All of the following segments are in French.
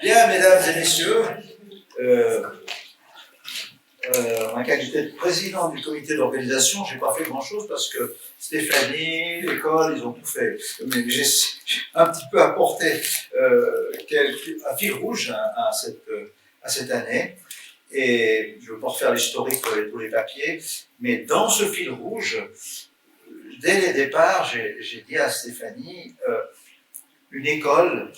Bien, mesdames et messieurs, en cas j'étais président du comité d'organisation, j'ai pas fait grand-chose parce que Stéphanie, l'école, ils ont tout fait. Mais j'ai un petit peu apporté un fil rouge à cette année. Et je ne veux pas refaire l'historique de tous les papiers, mais dans ce fil rouge, dès les départs, j'ai dit à Stéphanie, une école,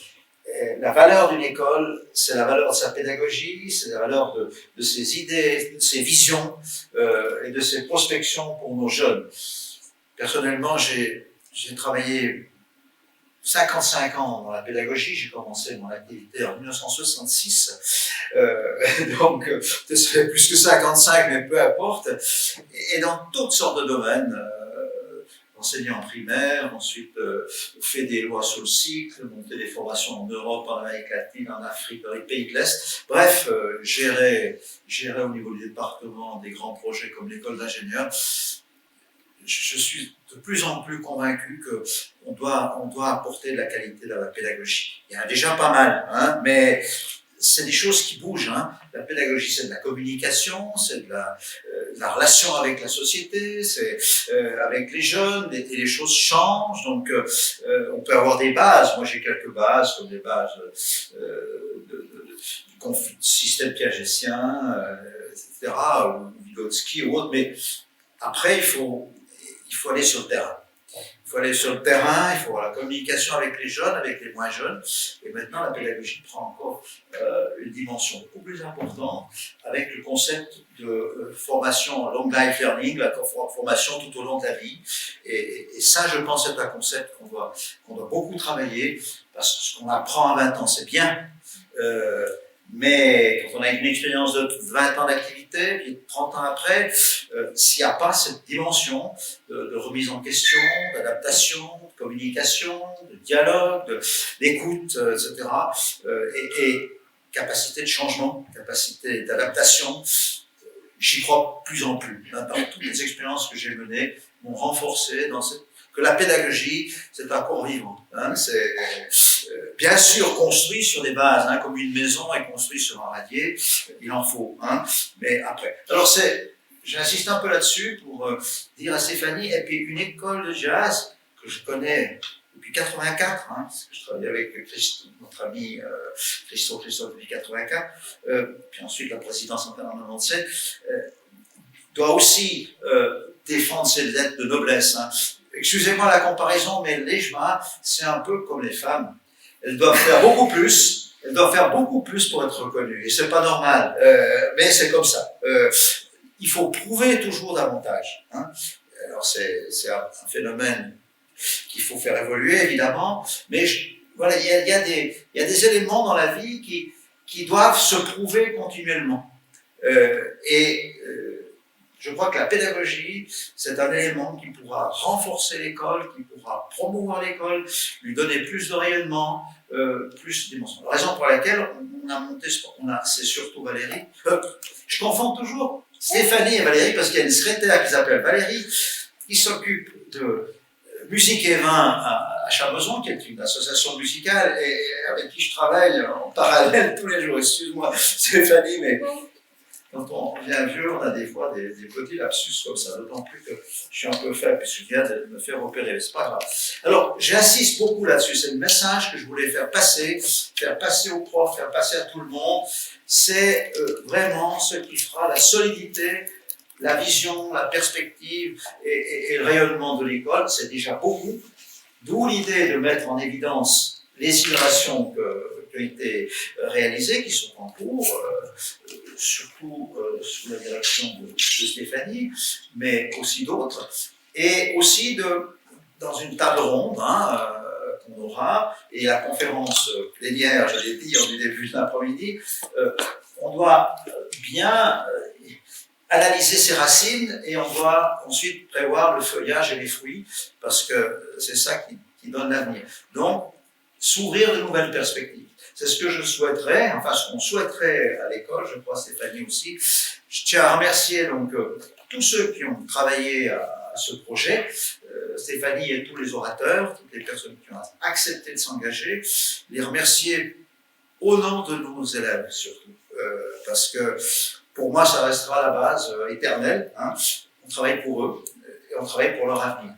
la valeur d'une école, c'est la valeur de sa pédagogie, c'est la valeur de ses idées, de ses visions et de ses prospections pour nos jeunes. Personnellement, j'ai travaillé 55 ans dans la pédagogie, j'ai commencé mon activité en 1966, donc ce serait plus que 55, mais peu importe, et dans toutes sortes de domaines, enseigné en primaire, ensuite fait des lois sur le cycle, monté des formations en Europe, en Amérique latine, en Afrique, dans les pays de l'Est. Bref, gérer au niveau du département des grands projets comme l'école d'ingénieurs. Je suis de plus en plus convaincu qu'on doit apporter de la qualité dans la pédagogie. Il y en a déjà pas mal, hein, mais c'est des choses qui bougent. Hein. La pédagogie, c'est de la communication, c'est de la relation avec la société, c'est avec les jeunes, et les choses changent. Donc, on peut avoir des bases. Moi, j'ai quelques bases, comme des bases du système piagétien, etc., ou Vygotsky ou autre. Mais après, il faut aller sur le terrain. Il faut aller sur le terrain, il faut avoir la communication avec les jeunes, avec les moins jeunes. Et maintenant, la pédagogie prend encore une dimension beaucoup plus importante avec le concept de formation long life learning, la formation tout au long de la vie. Et ça, je pense, c'est un concept qu'on doit beaucoup travailler, parce que ce qu'on apprend à 20 ans, c'est bien. Mais quand on a une expérience de 20 ans d'activité, puis 30 ans après, s'il n'y a pas cette dimension de remise en question, d'adaptation, de communication, de dialogue, d'écoute, etc., et capacité de changement, capacité d'adaptation, j'y crois de plus en plus. Dans toutes les expériences que j'ai menées, m'ont renforcé dans que la pédagogie, c'est un corps vivant. Hein, c'est bien sûr construit sur des bases, hein, comme une maison est construite sur un radier, il en faut, hein, mais après. Alors j'insiste un peu là-dessus pour dire à Stéphanie, et puis une école de jazz que je connais depuis 84, hein, parce que je travaille avec notre ami Christophe depuis 84, puis ensuite la présidence en 1997, doit aussi défendre ses lettres de noblesse. Hein. Excusez-moi la comparaison, mais les JMA, c'est un peu comme les femmes. Elles doivent faire beaucoup plus. Elles doivent faire beaucoup plus pour être reconnues. Et c'est pas normal. Mais c'est comme ça. Il faut prouver toujours davantage. Hein. Alors c'est un phénomène qu'il faut faire évoluer, évidemment. Mais voilà, il y a des éléments dans la vie qui doivent se prouver continuellement. Je crois que la pédagogie, c'est un élément qui pourra renforcer l'école, qui pourra promouvoir l'école, lui donner plus de rayonnement, plus de dimension. La raison pour laquelle on a monté ce sport, c'est surtout Valérie. Je confonds toujours Stéphanie et Valérie parce qu'il y a une secrétaire qui s'appelle Valérie, qui s'occupe de musique et vin à Chaboson, qui est une association musicale et avec qui je travaille en parallèle tous les jours. Excuse-moi, Stéphanie, mais quand on devient vieux, on a des fois des petits lapsus comme ça, d'autant plus que je suis un peu faible, puisque je viens de me faire opérer, mais c'est pas grave. Alors, j'insiste beaucoup là-dessus, c'est le message que je voulais faire passer aux profs, faire passer à tout le monde, c'est vraiment ce qui fera la solidité, la vision, la perspective et le rayonnement de l'école, c'est déjà beaucoup, d'où l'idée de mettre en évidence les innovations qui ont été réalisées, qui sont en cours, surtout sous la direction de Stéphanie, mais aussi d'autres, et aussi dans une table ronde qu'on aura, et la conférence plénière, je l'ai dit en début de l'après-midi, on doit bien analyser ses racines et on doit ensuite prévoir le feuillage et les fruits, parce que c'est ça qui donne l'avenir. Donc, s'ouvrir de nouvelles perspectives. C'est ce que je souhaiterais, enfin ce qu'on souhaiterait à l'école, je crois Stéphanie aussi. Je tiens à remercier donc tous ceux qui ont travaillé à ce projet, Stéphanie et tous les orateurs, toutes les personnes qui ont accepté de s'engager, les remercier au nom de nos élèves surtout, parce que pour moi ça restera la base éternelle, hein. On travaille pour eux et on travaille pour leur avenir.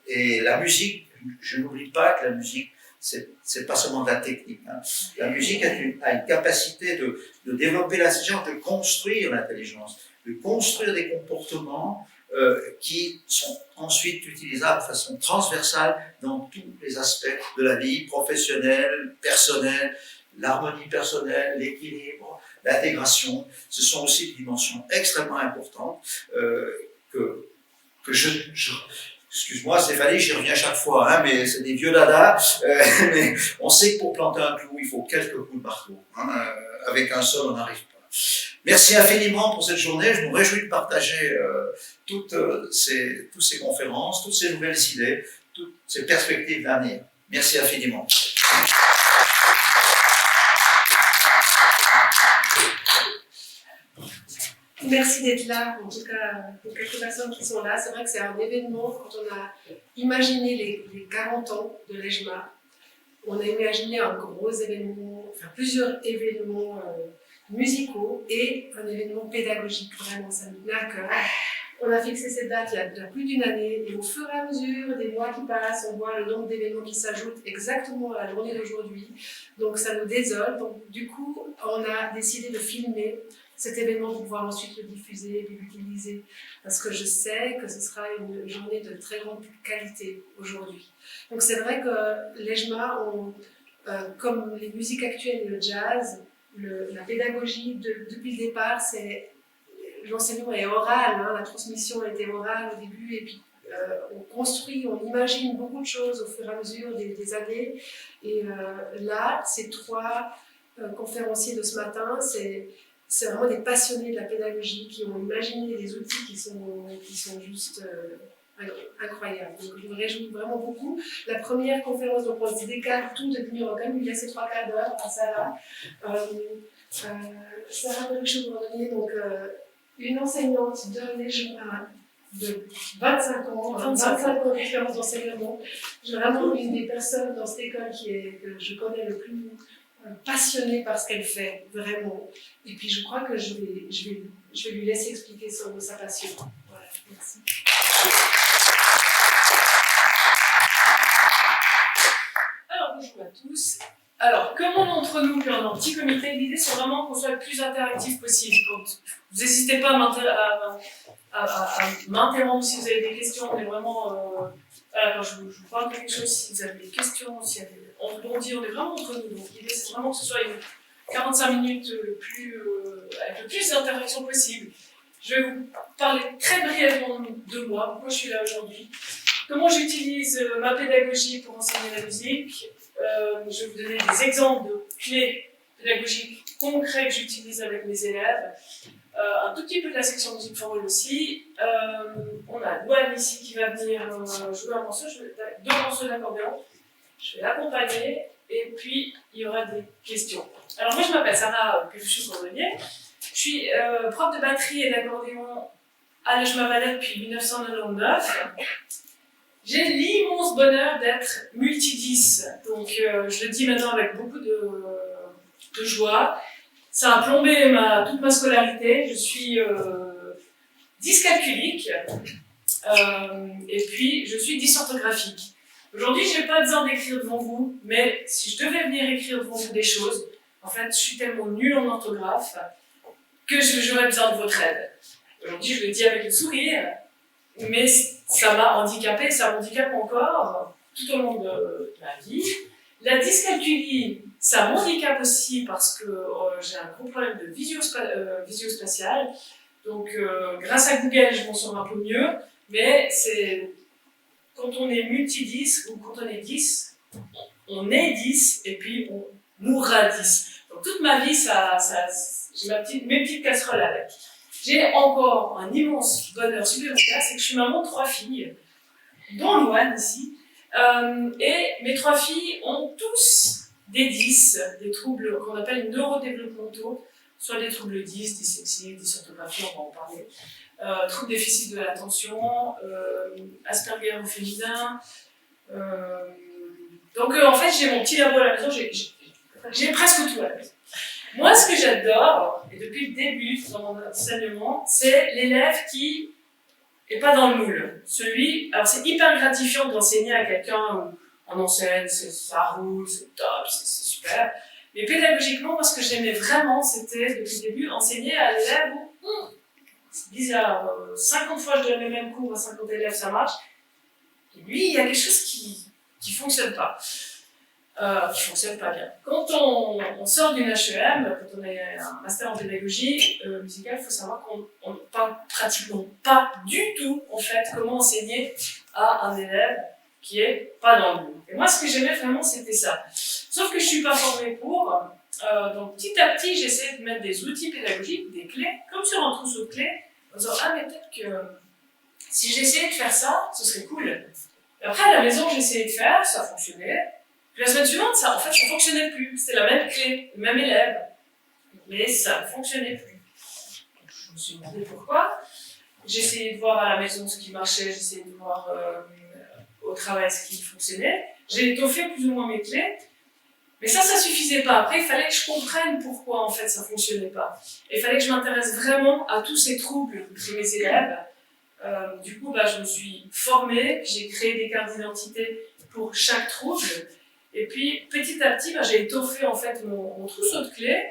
Et la musique, je n'oublie pas que la musique, c'est pas seulement de la technique, hein. La musique a une capacité de développer l'intelligence, de construire l'intelligence, de construire des comportements qui sont ensuite utilisables de façon transversale dans tous les aspects de la vie professionnelle, personnelle, l'harmonie personnelle, l'équilibre, l'intégration. Ce sont aussi des dimensions extrêmement importantes que excuse-moi Stéphanie, j'y reviens chaque fois, hein, mais c'est des vieux dadas, mais on sait que pour planter un clou, il faut quelques coups de marteau, hein, avec un seul, on n'arrive pas. Merci infiniment pour cette journée, je me réjouis de partager toutes ces conférences, toutes ces nouvelles idées, toutes ces perspectives d'avenir. Merci infiniment. Merci d'être là, en tout cas pour quelques personnes qui sont là. C'est vrai que c'est un événement, quand on a imaginé les 40 ans de l'EJMA, on a imaginé un gros événement, enfin plusieurs événements musicaux et un événement pédagogique. Vraiment, ça nous tenait à cœur. On a fixé cette date il y a déjà plus d'une année et au fur et à mesure des mois qui passent, on voit le nombre d'événements qui s'ajoutent exactement à la journée d'aujourd'hui. Donc ça nous désole. Donc du coup, on a décidé de filmer cet événement pour pouvoir ensuite le diffuser et l'utiliser. Parce que je sais que ce sera une journée de très grande qualité aujourd'hui. Donc c'est vrai que l'EJMA, comme les musiques actuelles et le jazz, la pédagogie, depuis le départ, l'enseignement est oral, hein, la transmission a été orale au début, et puis on construit, on imagine beaucoup de choses au fur et à mesure des années. Et là, ces trois conférenciers de ce matin, c'est vraiment des passionnés de la pédagogie qui ont imaginé des outils qui sont juste incroyables. Donc je me réjouis vraiment beaucoup. La première conférence, donc on se décale tout de venir comme il y a ces 3/4 d'heure à Sarah. Sarah Berichou-Bourdonnier, donc une enseignante de l'EJMA de 25 ans d'expérience d'enseignement. J'ai vraiment une des personnes dans cette école que je connais le plus passionnée par ce qu'elle fait, vraiment. Et puis je crois que je vais lui laisser expliquer sa passion. Voilà, merci. Alors bonjour à tous. Alors, comme on est entre nous, puis on est en petit comité, l'idée c'est vraiment qu'on soit le plus interactif possible. Donc, vous n'hésitez pas à m'interrompre si vous avez des questions. On est vraiment. Voilà, quand je vous parle de quelque chose, si vous avez des questions, on rebondit, on est vraiment entre nous. Donc, l'idée c'est vraiment que ce soit 45 minutes avec le plus d'interaction possible. Je vais vous parler très brièvement de moi, pourquoi je suis là aujourd'hui, comment j'utilise ma pédagogie pour enseigner la musique. Je vais vous donner des exemples de clés pédagogiques concrets que j'utilise avec mes élèves. Un tout petit peu de la section musique for all aussi. On a Luan ici qui va venir jouer un morceau, deux morceaux d'accordéon. Je vais l'accompagner et puis il y aura des questions. Alors moi je m'appelle Sarah Berichou-Bourdonnier. Je suis prof de batterie et d'accordéon à l'EJMA Valais depuis 1999. J'ai l'immense bonheur d'être multi-10, donc je le dis maintenant avec beaucoup de joie. Ça a plombé toute ma scolarité. Je suis dyscalculique et puis je suis dysorthographique. Aujourd'hui, je n'ai pas besoin d'écrire devant vous, mais si je devais venir écrire devant vous des choses, en fait, je suis tellement nulle en orthographe que j'aurais besoin de votre aide. Aujourd'hui, je le dis avec le sourire, mais ça m'a handicapée, ça m'handicape encore tout au long de ma vie. La dyscalculie, ça m'handicape aussi parce que j'ai un gros problème de visio-spatial. Donc, grâce à Google, je m'en sors un peu mieux, mais c'est quand on est multi-10 ou quand on est 10, on est 10 et puis on mourra 10. Donc, toute ma vie, j'ai mes petites casseroles avec. J'ai encore un immense bonheur supplémentaire, c'est que je suis maman de 3 filles, dont Luan ici. Et mes 3 filles ont tous des 10, des troubles qu'on appelle neurodéveloppementaux, soit des troubles 10, dyslexie, dysorthographie, on va en parler, troubles déficit de l'attention, Asperger au féminin. Donc en fait, j'ai mon petit labo à la maison, J'ai presque tout à la maison. Moi, ce que j'adore, et depuis le début dans mon enseignement, c'est l'élève qui n'est pas dans le moule. Alors c'est hyper gratifiant d'enseigner à quelqu'un où on enseigne, ça roule, c'est top, c'est super. Mais pédagogiquement, moi, ce que j'aimais vraiment, c'était, depuis le début, enseigner à l'élève où, c'est bizarre, 50 fois je donne le même cours à 50 élèves, ça marche. Et lui, il y a quelque chose qui fonctionne pas. Qui fonctionne pas bien. Quand on sort d'une HEM, quand on a un master en pédagogie musicale, il faut savoir qu'on ne parle pratiquement pas du tout, en fait, comment enseigner à un élève qui est pas dans le moule. Et moi, ce que j'aimais vraiment, c'était ça. Sauf que je suis pas formée pour, donc petit à petit, j'essaie de mettre des outils pédagogiques, des clés, comme sur un trousseau de clés, en disant, ah, mais peut-être que si j'essayais de faire ça, ce serait cool. Et après, à la maison, j'essayais de faire, ça fonctionnait. Puis la semaine suivante, ça fonctionnait plus. C'était la même clé, le même élève. Mais ça ne fonctionnait plus. Donc, je me suis demandé pourquoi. J'essayais de voir à la maison ce qui marchait, j'essayais de voir au travail ce qui fonctionnait. J'ai étoffé plus ou moins mes clés. Mais ça suffisait pas. Après, il fallait que je comprenne pourquoi, en fait, ça fonctionnait pas. Et il fallait que je m'intéresse vraiment à tous ces troubles chez mes élèves. Du coup, je me suis formée, j'ai créé des cartes d'identité pour chaque trouble. Et puis, petit à petit, j'ai étoffé en fait mon trousseau de clés.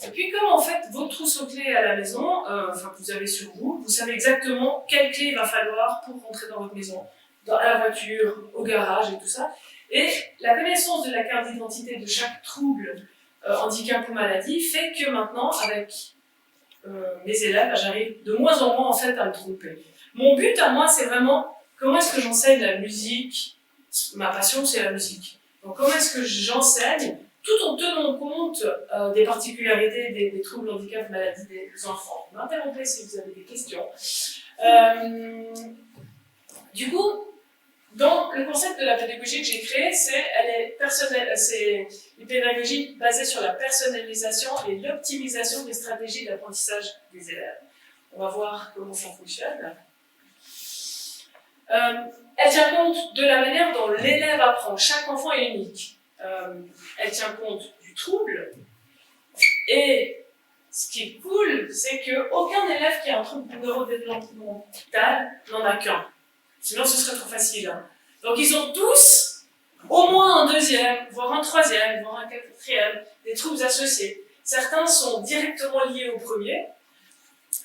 Et puis, comme en fait, votre trousseau de clés à la maison, que vous avez sur vous, vous savez exactement quelle clé il va falloir pour rentrer dans votre maison, dans la voiture, au garage et tout ça. Et la connaissance de la carte d'identité de chaque trouble, handicap ou maladie, fait que maintenant, avec mes élèves, j'arrive de moins en moins en fait à me tromper. Mon but à moi, c'est vraiment comment est-ce que j'enseigne la musique. Ma passion, c'est la musique. Donc, comment est-ce que j'enseigne tout en tenant compte des particularités des troubles, handicaps, maladies des enfants. M'interrompez si vous avez des questions. Du coup, dans le concept de la pédagogie que j'ai créé, c'est une pédagogie basée sur la personnalisation et l'optimisation des stratégies d'apprentissage des élèves. On va voir comment ça fonctionne. Elle tient compte de la manière dont l'élève apprend. Chaque enfant est unique. Elle tient compte du trouble. Et ce qui est cool, c'est qu'aucun élève qui a un trouble neurodéveloppemental n'en a qu'un. Sinon, ce serait trop facile. Hein. Donc, ils ont tous au moins un deuxième, voire un troisième, voire un quatrième, des troubles associés. Certains sont directement liés au premier.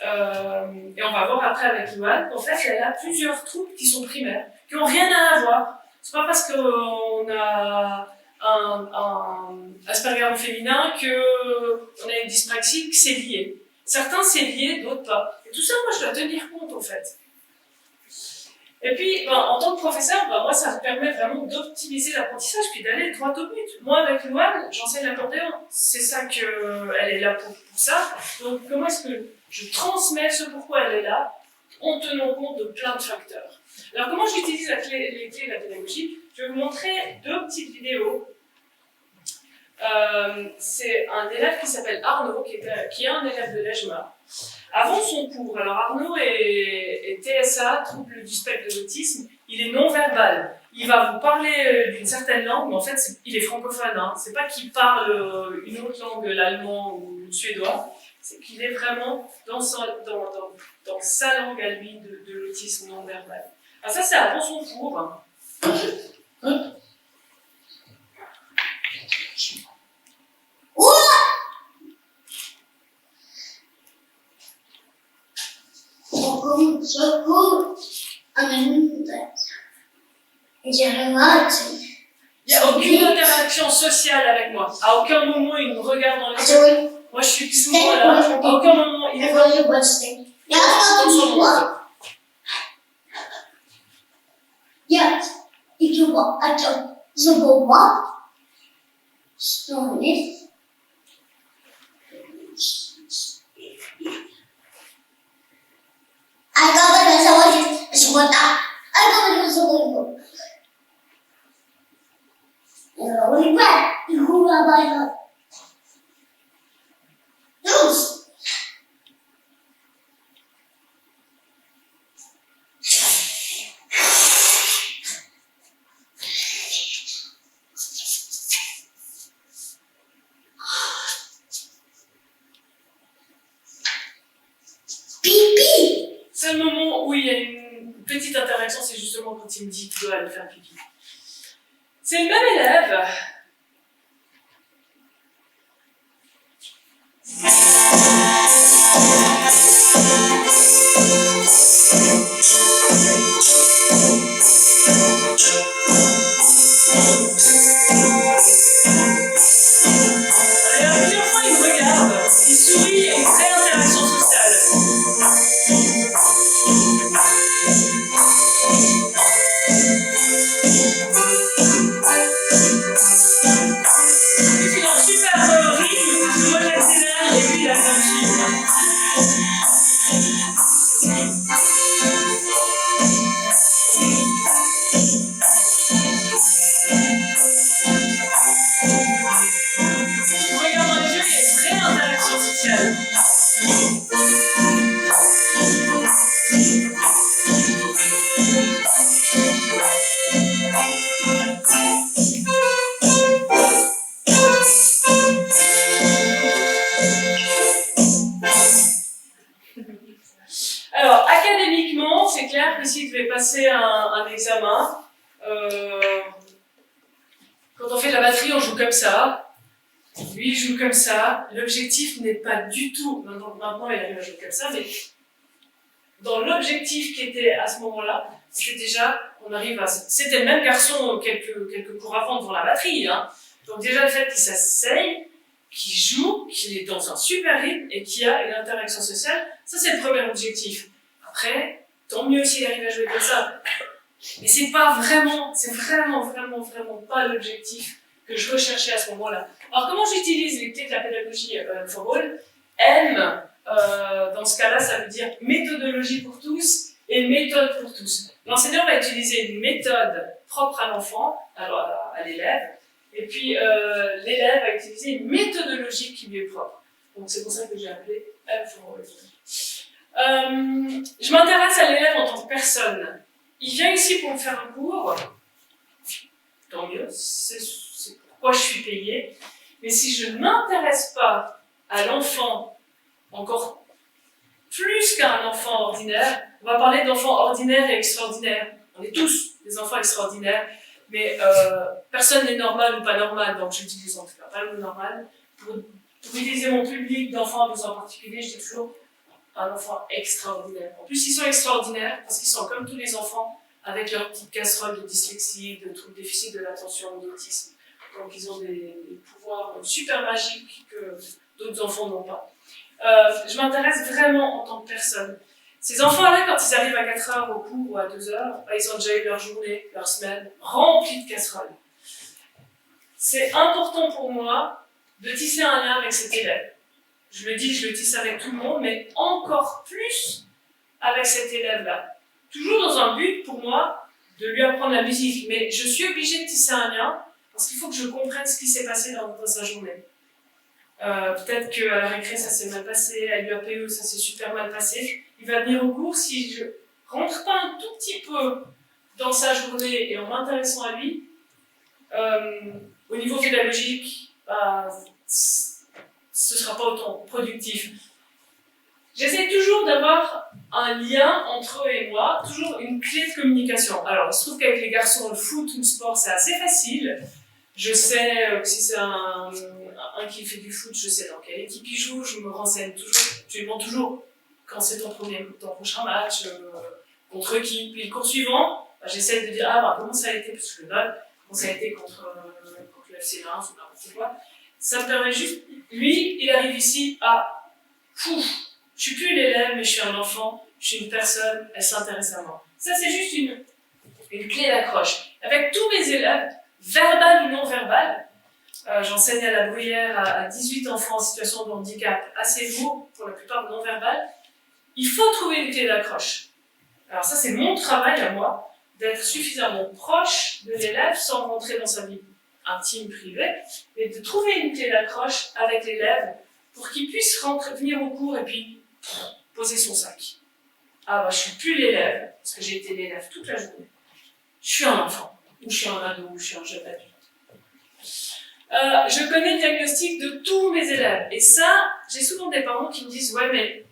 Et on va voir après avec Louane qu'en fait, elle a plusieurs troubles qui sont primaires, qui n'ont rien à voir. C'est pas parce qu'on a un Asperger au féminin qu'on a une dyspraxie que c'est lié. Certains c'est lié, d'autres pas. Et tout ça, moi, je dois tenir compte en fait. Et puis, en tant que professeur, moi, ça me permet vraiment d'optimiser l'apprentissage puis d'aller droit au but. Moi, avec Louane, j'enseigne l'accordéon. C'est ça qu'elle est là pour ça. Donc, comment est-ce que je transmets ce pourquoi elle est là en tenant compte de plein de facteurs. Alors, comment j'utilise les clés de la pédagogie? Je vais vous montrer deux petites vidéos. C'est un élève qui s'appelle Arnaud, qui est un élève de l'EJMA. Avant son cours, alors Arnaud est TSA, trouble du spectre de l'autisme, il est non-verbal. Il va vous parler d'une certaine langue, mais en fait, il est francophone. Hein. C'est pas qu'il parle une autre langue, l'allemand ou le suédois, c'est qu'il est vraiment dans sa langue à lui de l'autisme non-verbal. Alors ça, c'est avant son cours. Il n'y a aucune interaction sociale avec moi. À aucun moment, il me regarde dans les yeux. Moi, je suis ce moment-là. À aucun moment, il est vraiment dans son monde. comportement quand il me dit qu'il doit aller faire pipi. C'est le même élève. Et à plusieurs fois, il me regarde, il sourit et crée interaction sociale. Il fait un super rythme, moi j'accélère et lui il a un film. Il me regarde dans les yeux, il y a une vraie interaction sociale. Alors, académiquement, c'est clair que s'il devait passer un examen, quand on fait de la batterie, on joue comme ça. Lui, il joue comme ça. L'objectif n'est pas du tout... Maintenant, il arrive à jouer comme ça, mais dans l'objectif qui était à ce moment-là, c'est déjà, on arrive à... C'était le même garçon quelques cours avant devant la batterie. Hein. Donc déjà, le fait qu'il s'asseye, qu'il joue, qu'il est dans un super rythme et qu'il y a une interaction sociale, ça c'est le premier objectif. Après, tant mieux s'il arrive à jouer comme ça. Mais c'est vraiment pas l'objectif que je recherchais à ce moment-là. Alors comment j'utilise les clés de la pédagogie for all? M, dans ce cas-là, ça veut dire méthodologie pour tous et méthode pour tous. L'enseignant va utiliser une méthode propre à l'enfant, à l'élève, et puis l'élève va utiliser une méthodologie qui lui est propre. Donc c'est pour ça que j'ai appelé M for all. Je m'intéresse à l'élève en tant que personne. Il vient ici pour me faire un cours, tant mieux, c'est pourquoi je suis payée. Mais si je ne m'intéresse pas à l'enfant, encore plus qu'à un enfant ordinaire, on va parler d'enfants ordinaires et extraordinaires. On est tous des enfants extraordinaires, mais personne n'est normal ou pas normal, donc j'utilise en tout cas pas le mot normal. Pour utiliser mon public d'enfants à besoins particuliers, je dis toujours un enfant extraordinaire. En plus, ils sont extraordinaires parce qu'ils sont comme tous les enfants avec leur petite casserole de dyslexie, de troubles déficit de l'attention, d'autisme. Donc, ils ont des pouvoirs super magiques que d'autres enfants n'ont pas. Je m'intéresse vraiment en tant que personne. Ces enfants-là, quand ils arrivent à 4 heures au cours ou à 2 heures, ils ont déjà eu leur journée, leur semaine remplie de casseroles. C'est important pour moi de tisser un lien avec cet élève. Je le dis, je le tisse avec tout le monde, mais encore plus avec cet élève-là. Toujours dans un but, pour moi, de lui apprendre la musique. Mais je suis obligée de tisser un lien, parce qu'il faut que je comprenne ce qui s'est passé dans sa journée. Peut-être qu'à la récré, ça s'est mal passé, à l'UAPE, ça s'est super mal passé. Il va venir au cours, si je rentre pas un tout petit peu dans sa journée et en m'intéressant à lui, au niveau pédagogique, ce ne sera pas autant productif. J'essaie toujours d'avoir un lien entre eux et moi, toujours une clé de communication. Alors, il se trouve qu'avec les garçons, le foot ou le sport, c'est assez facile. Je sais que si c'est un qui fait du foot, je sais dans quelle équipe il joue, je me renseigne toujours, je lui demande toujours quand c'est ton prochain match, contre qui. Puis le cours suivant, j'essaie de dire comment ça a été, parce que je le note, comment ça a été contre le FC Lens ou n'importe quoi. Ça me permet juste, lui, il arrive ici je suis plus l'élève, mais je suis un enfant, je suis une personne, elle s'intéresse à moi. Ça, c'est juste une clé d'accroche. Avec tous mes élèves, verbal ou non verbal, j'enseigne à la Bruyère à 18 enfants en situation de handicap assez lourd, pour la plupart non verbal. Il faut trouver une clé d'accroche. Alors ça, c'est mon travail à moi, d'être suffisamment proche de l'élève sans rentrer dans sa vie intime, privée, mais de trouver une clé d'accroche avec l'élève pour qu'il puisse venir au cours et puis poser son sac. Je suis plus l'élève, parce que j'ai été l'élève toute la journée. Je suis un enfant, ou je suis un ado, ou je suis un jeune adulte. Je connais le diagnostic de tous mes élèves. Et ça, j'ai souvent des parents qui me disent « Ouais, mais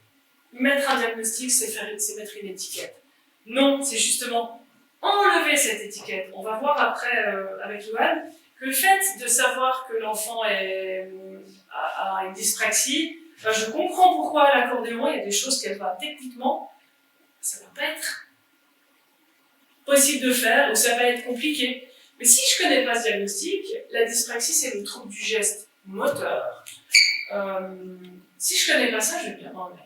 mettre un diagnostic, c'est mettre une étiquette. » Non, c'est justement enlever cette étiquette. On va voir après avec Louane que le fait de savoir que l'enfant a une dyspraxie, ben je comprends pourquoi à l'accordéon, il y a des choses qu'elle va techniquement, ça va pas être possible de faire ou ça va être compliqué. Mais si je connais pas ce diagnostic, la dyspraxie c'est le trouble du geste moteur. Si je connais pas ça, je vais me dire non mais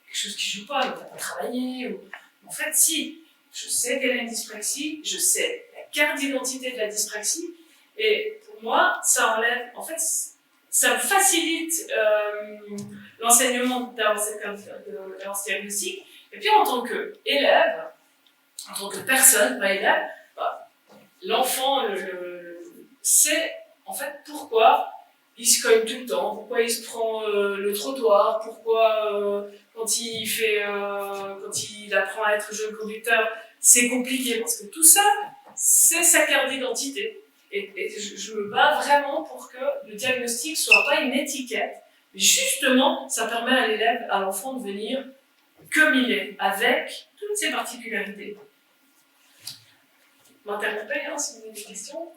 quelque chose qui joue pas, mais t'as pas travaillé. Ou... En fait, si je sais qu'elle a une dyspraxie, je sais la carte d'identité de la dyspraxie, et pour moi, ça enlève, en fait, ça facilite l'enseignement d'avoir ce diagnostic. Et puis en tant qu'élève, en tant que personne, pas élève, bah, l'enfant sait en fait pourquoi il se cogne tout le temps, pourquoi il se prend le trottoir, pourquoi quand il apprend à être jeune conducteur, c'est compliqué parce que tout ça, c'est sa carte d'identité. Et je me bats vraiment pour que le diagnostic soit pas une étiquette, mais justement, ça permet à l'élève, à l'enfant de venir comme il est, avec toutes ses particularités. M'interrompez hein, si vous avez des questions.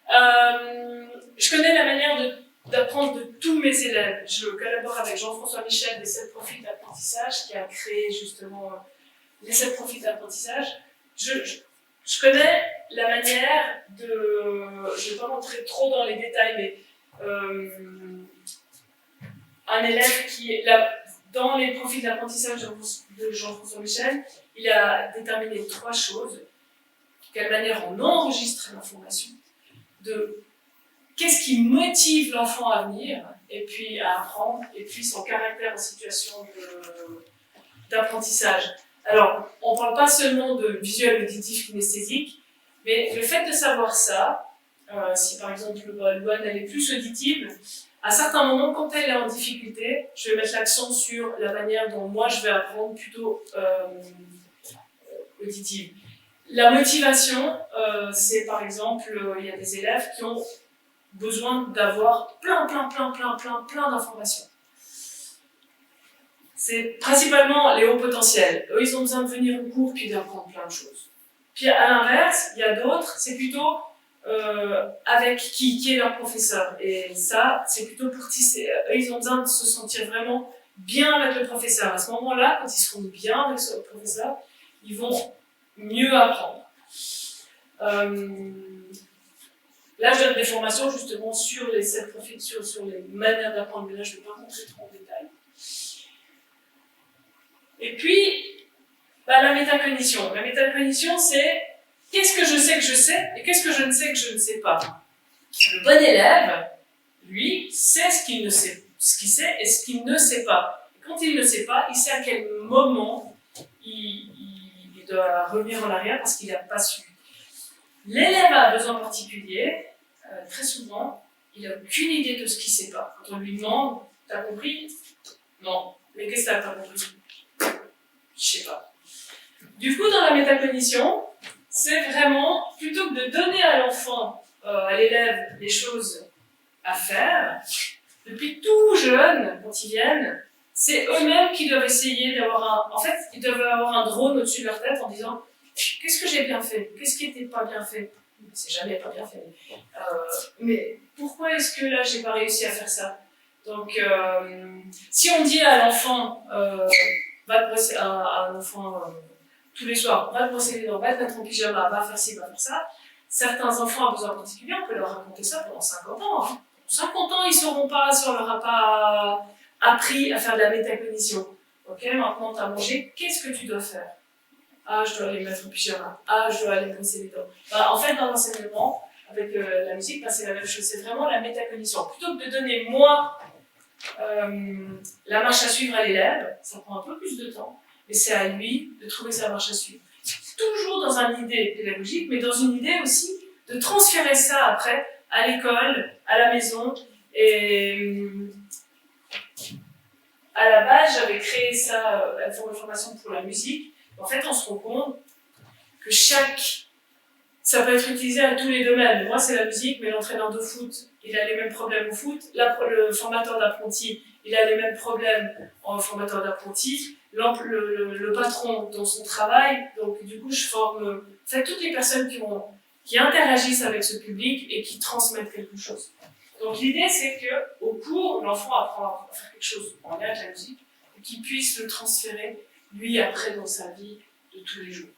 Je connais la manière d'apprendre de tous mes élèves. Je collabore avec Jean-François Michel des 7 profils d'apprentissage qui a créé justement les 7 profils d'apprentissage. Je connais la manière de... Je ne vais pas rentrer trop dans les détails, mais un élève qui est là, dans les profils d'apprentissage de Jean-François Michel, il a déterminé 3 choses. De quelle manière on enregistre l'information, de qu'est-ce qui motive l'enfant à venir, et puis à apprendre, et puis son caractère en situation d'apprentissage. Alors, on ne parle pas seulement de visuel, auditif, kinesthésique, mais le fait de savoir ça, si par exemple Louane elle est plus auditive, à certains moments, quand elle est en difficulté, je vais mettre l'accent sur la manière dont moi je vais apprendre plutôt auditive. La motivation, c'est par exemple, il y a des élèves qui ont besoin d'avoir plein d'informations. C'est principalement les hauts potentiels. Eux, ils ont besoin de venir au cours puis d'apprendre plein de choses. Puis à l'inverse, il y a d'autres, c'est plutôt avec qui est leur professeur. Et ça, c'est plutôt pour tisser. Eux, ils ont besoin de se sentir vraiment bien avec le professeur. À ce moment-là, quand ils seront bien avec le professeur, ils vont mieux apprendre. Là, je donne des formations justement sur les 7 profils, sur les manières d'apprendre, mais là, je ne vais pas rentrer trop en détail. Et puis, la métacognition. La métacognition, c'est qu'est-ce que je sais et qu'est-ce que je ne sais que je ne sais pas. Le bon élève, lui, sait ce qu'il sait et ce qu'il ne sait pas. Et quand il ne sait pas, il sait à quel moment il doit revenir en arrière parce qu'il n'a pas su. L'élève a un besoin particulier, très souvent, il n'a aucune idée de ce qu'il ne sait pas. Quand on lui demande, t'as compris? Non. Mais qu'est-ce que t'as pas compris? Je sais pas. Du coup, dans la métacognition, c'est vraiment, plutôt que de donner à l'enfant, à l'élève, les choses à faire, depuis tout jeune, quand ils viennent, c'est eux-mêmes qui doivent essayer d'avoir en fait, ils doivent avoir un drone au-dessus de leur tête en disant qu'est-ce que j'ai bien fait? Qu'est-ce qui n'était pas bien fait? C'est jamais pas bien fait. Mais pourquoi est-ce que là, j'ai pas réussi à faire ça? Donc, si on dit à l'enfant, va te brosser, à un enfant tous les soirs, va te brosser les dents, va te mettre en pyjama, va faire ci, va faire ça, certains enfants à besoin particulier, on peut leur raconter ça pendant 50 ans. Hein. 50 ans, ils ne sauront pas si on leur a pas appris à faire de la métacognition. Ok, maintenant tu as mangé, qu'est-ce que tu dois faire? Ah, je dois aller me mettre en pyjama. Ah, je dois aller me brosser les dents. En fait, dans l'enseignement, avec la musique, c'est la même chose. C'est vraiment la métacognition. Plutôt que de donner, moi, la marche à suivre à l'élève, ça prend un peu plus de temps, mais c'est à lui de trouver sa marche à suivre. Toujours dans une idée pédagogique, mais dans une idée aussi de transférer ça après à l'école, à la maison. Et à la base, j'avais créé ça, la formation pour la musique. En fait, on se rend compte que ça peut être utilisé à tous les domaines. Moi, c'est la musique, mais l'entraîneur de foot, il a les mêmes problèmes au foot. Le formateur d'apprenti, il a les mêmes problèmes en formateur d'apprenti. Le patron dans son travail, donc du coup, je forme En fait, toutes les personnes qui interagissent avec ce public et qui transmettent quelque chose. Donc l'idée, c'est qu'au cours, l'enfant apprend à faire quelque chose en lien avec la musique et qu'il puisse le transférer, lui, après, dans sa vie de tous les jours.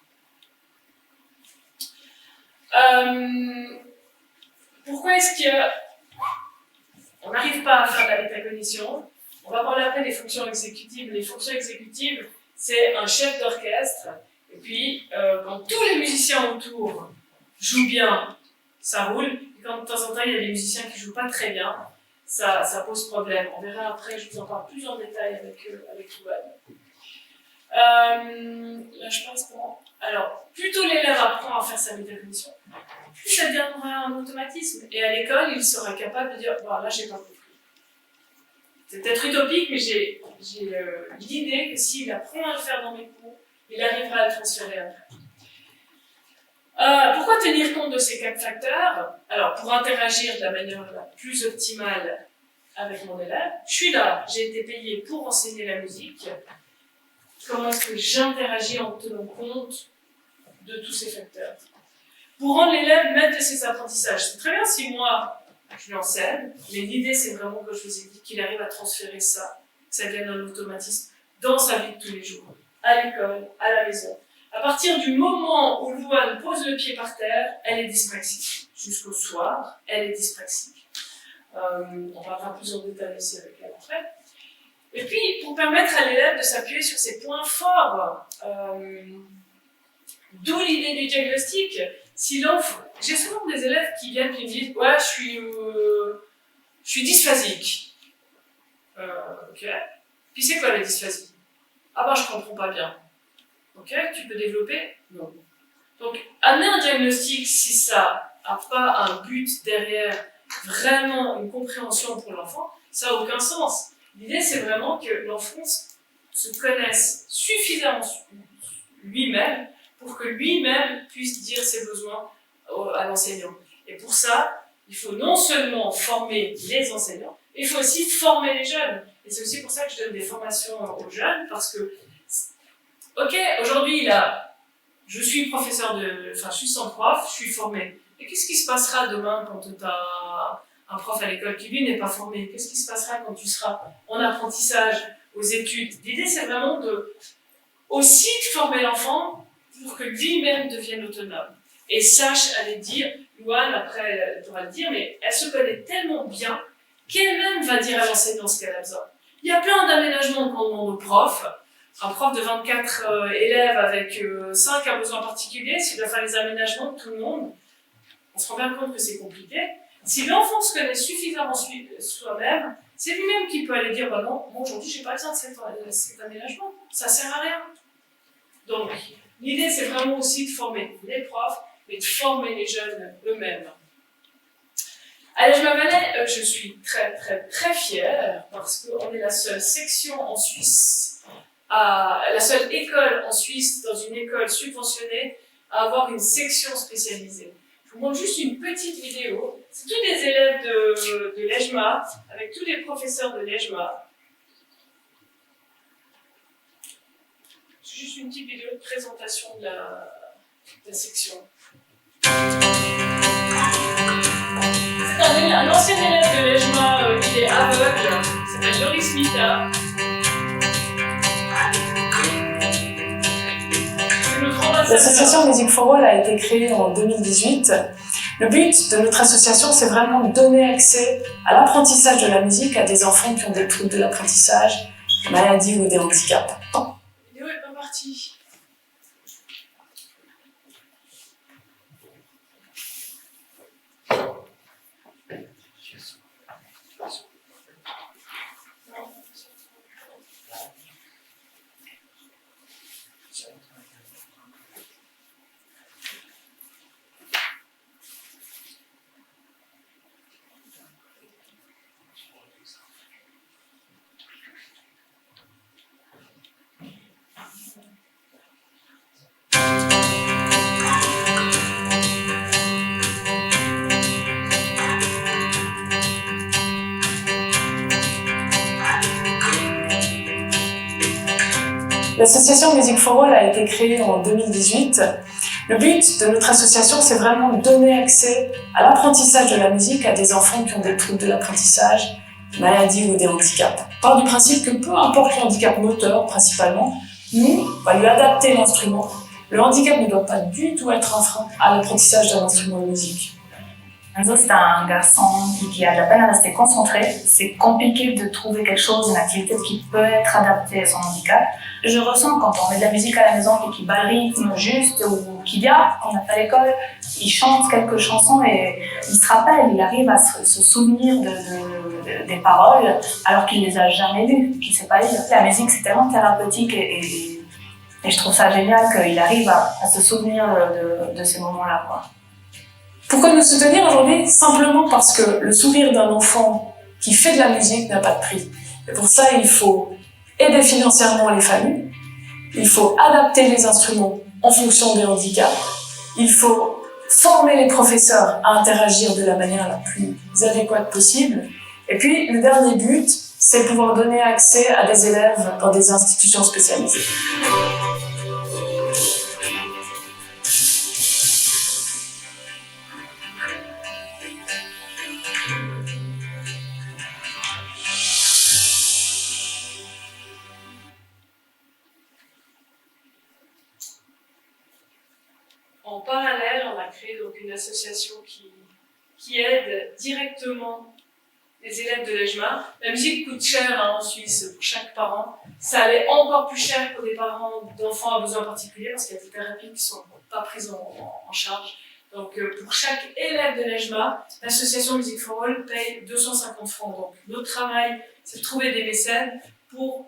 Pourquoi est-ce qu'on n'arrive pas à faire de la métacognition? On va parler après des fonctions exécutives. Les fonctions exécutives, c'est un chef d'orchestre. Et puis, quand tous les musiciens autour jouent bien, ça roule. Et quand de temps en temps, il y a des musiciens qui ne jouent pas très bien, ça pose problème. On verra après, je vous en parle plus en détail avec Louane. Là, je pense comment. Alors, plus tôt l'élève apprend à faire sa métacognition, plus ça deviendra un automatisme. Et à l'école, il sera capable de dire bon, là, j'ai pas compris. C'est peut-être utopique, mais j'ai l'idée que s'il apprend à le faire dans mes cours, il arrivera à le transférer après. Pourquoi tenir compte de ces 4 facteurs? Alors, pour interagir de la manière la plus optimale avec mon élève, je suis là, j'ai été payé pour enseigner la musique. Comment est-ce que j'interagis en tenant compte de tous ces facteurs? Pour rendre l'élève maître de ses apprentissages, c'est très bien si moi, je lui enseigne, mais l'idée, c'est vraiment que je vous ai dit qu'il arrive à transférer ça, que ça devienne un automatisme dans sa vie de tous les jours, à l'école, à la maison. À partir du moment où Louane pose le pied par terre, elle est dyspraxique. Jusqu'au soir, elle est dyspraxique. On parlera plus en détail aussi avec elle après. Et puis, pour permettre à l'élève de s'appuyer sur ses points forts, d'où l'idée du diagnostic. Si l'enfant, j'ai souvent des élèves qui viennent et me disent ouais, je suis dysphasique. Ok. Puis c'est quoi la dysphasie? Ah ben je comprends pas bien. Ok, tu peux développer? Non. Donc, amener un diagnostic si ça n'a pas un but derrière, vraiment une compréhension pour l'enfant, ça n'a aucun sens. L'idée, c'est vraiment que l'enfant se connaisse suffisamment lui-même pour que lui-même puisse dire ses besoins à l'enseignant. Et pour ça, il faut non seulement former les enseignants, mais il faut aussi former les jeunes. Et c'est aussi pour ça que je donne des formations aux jeunes, parce que, ok, aujourd'hui, je suis je suis sans prof, je suis formé. Et qu'est-ce qui se passera demain quand tu as un prof à l'école qui, lui, n'est pas formé? Qu'est-ce qui se passera quand tu seras en apprentissage, aux études? L'idée, c'est vraiment aussi de former l'enfant pour que lui-même devienne autonome et sache aller dire, Louane, après, elle pourra le dire, mais elle se connaît tellement bien qu'elle-même va dire à l'enseignant ce qu'elle a besoin. Il y a plein d'aménagements qu'on demande aux profs. Un prof de 24 élèves avec 5 à besoins particuliers, s'il doit faire les aménagements de tout le monde, on se rend bien compte que c'est compliqué. Si l'enfant se connaît suffisamment soi-même, c'est lui-même qui peut aller dire bah non, moi aujourd'hui j'ai pas besoin de cet aménagement, ça sert à rien. Donc, l'idée c'est vraiment aussi de former les profs, mais de former les jeunes eux-mêmes. À l'Ejma Valais, je suis très très très fière parce qu'on est la seule section en Suisse, la seule école en Suisse, dans une école subventionnée, à avoir une section spécialisée. Je vous montre juste une petite vidéo. C'est tous des élèves de l'Ejma, avec tous les professeurs de l'Ejma. C'est juste une petite vidéo de présentation de la section. C'est un ancien élève de l'Ejma, il est aveugle, il s'appelle Loris Mita. L'association Music for All a été créée en 2018. Le but de notre association, c'est vraiment de donner accès à l'apprentissage de la musique à des enfants qui ont des troubles de l'apprentissage, des maladies ou des handicaps. La vidéo est pas partie. L'association Music for All a été créée en 2018. Le but de notre association, c'est vraiment de donner accès à l'apprentissage de la musique à des enfants qui ont des troubles de l'apprentissage, maladies ou des handicaps. On part du principe que peu importe le handicap moteur, principalement, nous, on va lui adapter l'instrument. Le handicap ne doit pas du tout être un frein à l'apprentissage d'un instrument de musique. Enzo, c'est un garçon qui a de la peine à rester concentré. C'est compliqué de trouver quelque chose, une activité qui peut être adaptée à son handicap. Je ressens quand on met de la musique à la maison et qu'il bat le rythme juste, ou qu'il y a, quand on est à l'école, il chante quelques chansons et il se rappelle, il arrive à se souvenir des paroles alors qu'il les a jamais lues, qu'il ne sait pas lire. La musique, c'est tellement thérapeutique et je trouve ça génial qu'il arrive à se souvenir de ces moments-là, quoi. Pourquoi nous soutenir aujourd'hui? Simplement parce que le sourire d'un enfant qui fait de la musique n'a pas de prix. Et pour ça, il faut aider financièrement les familles, il faut adapter les instruments en fonction des handicaps, il faut former les professeurs à interagir de la manière la plus adéquate possible. Et puis, le dernier but, c'est pouvoir donner accès à des élèves dans des institutions spécialisées. En parallèle, on a créé donc une association qui aide directement les élèves de l'EJMA. La musique coûte cher en Suisse pour chaque parent. Ça allait encore plus cher pour des parents d'enfants à besoins particuliers parce qu'il y a des thérapies qui ne sont pas prises en charge. Donc pour chaque élève de l'EJMA, l'association Music for All paye 250 francs. Donc notre travail, c'est de trouver des mécènes pour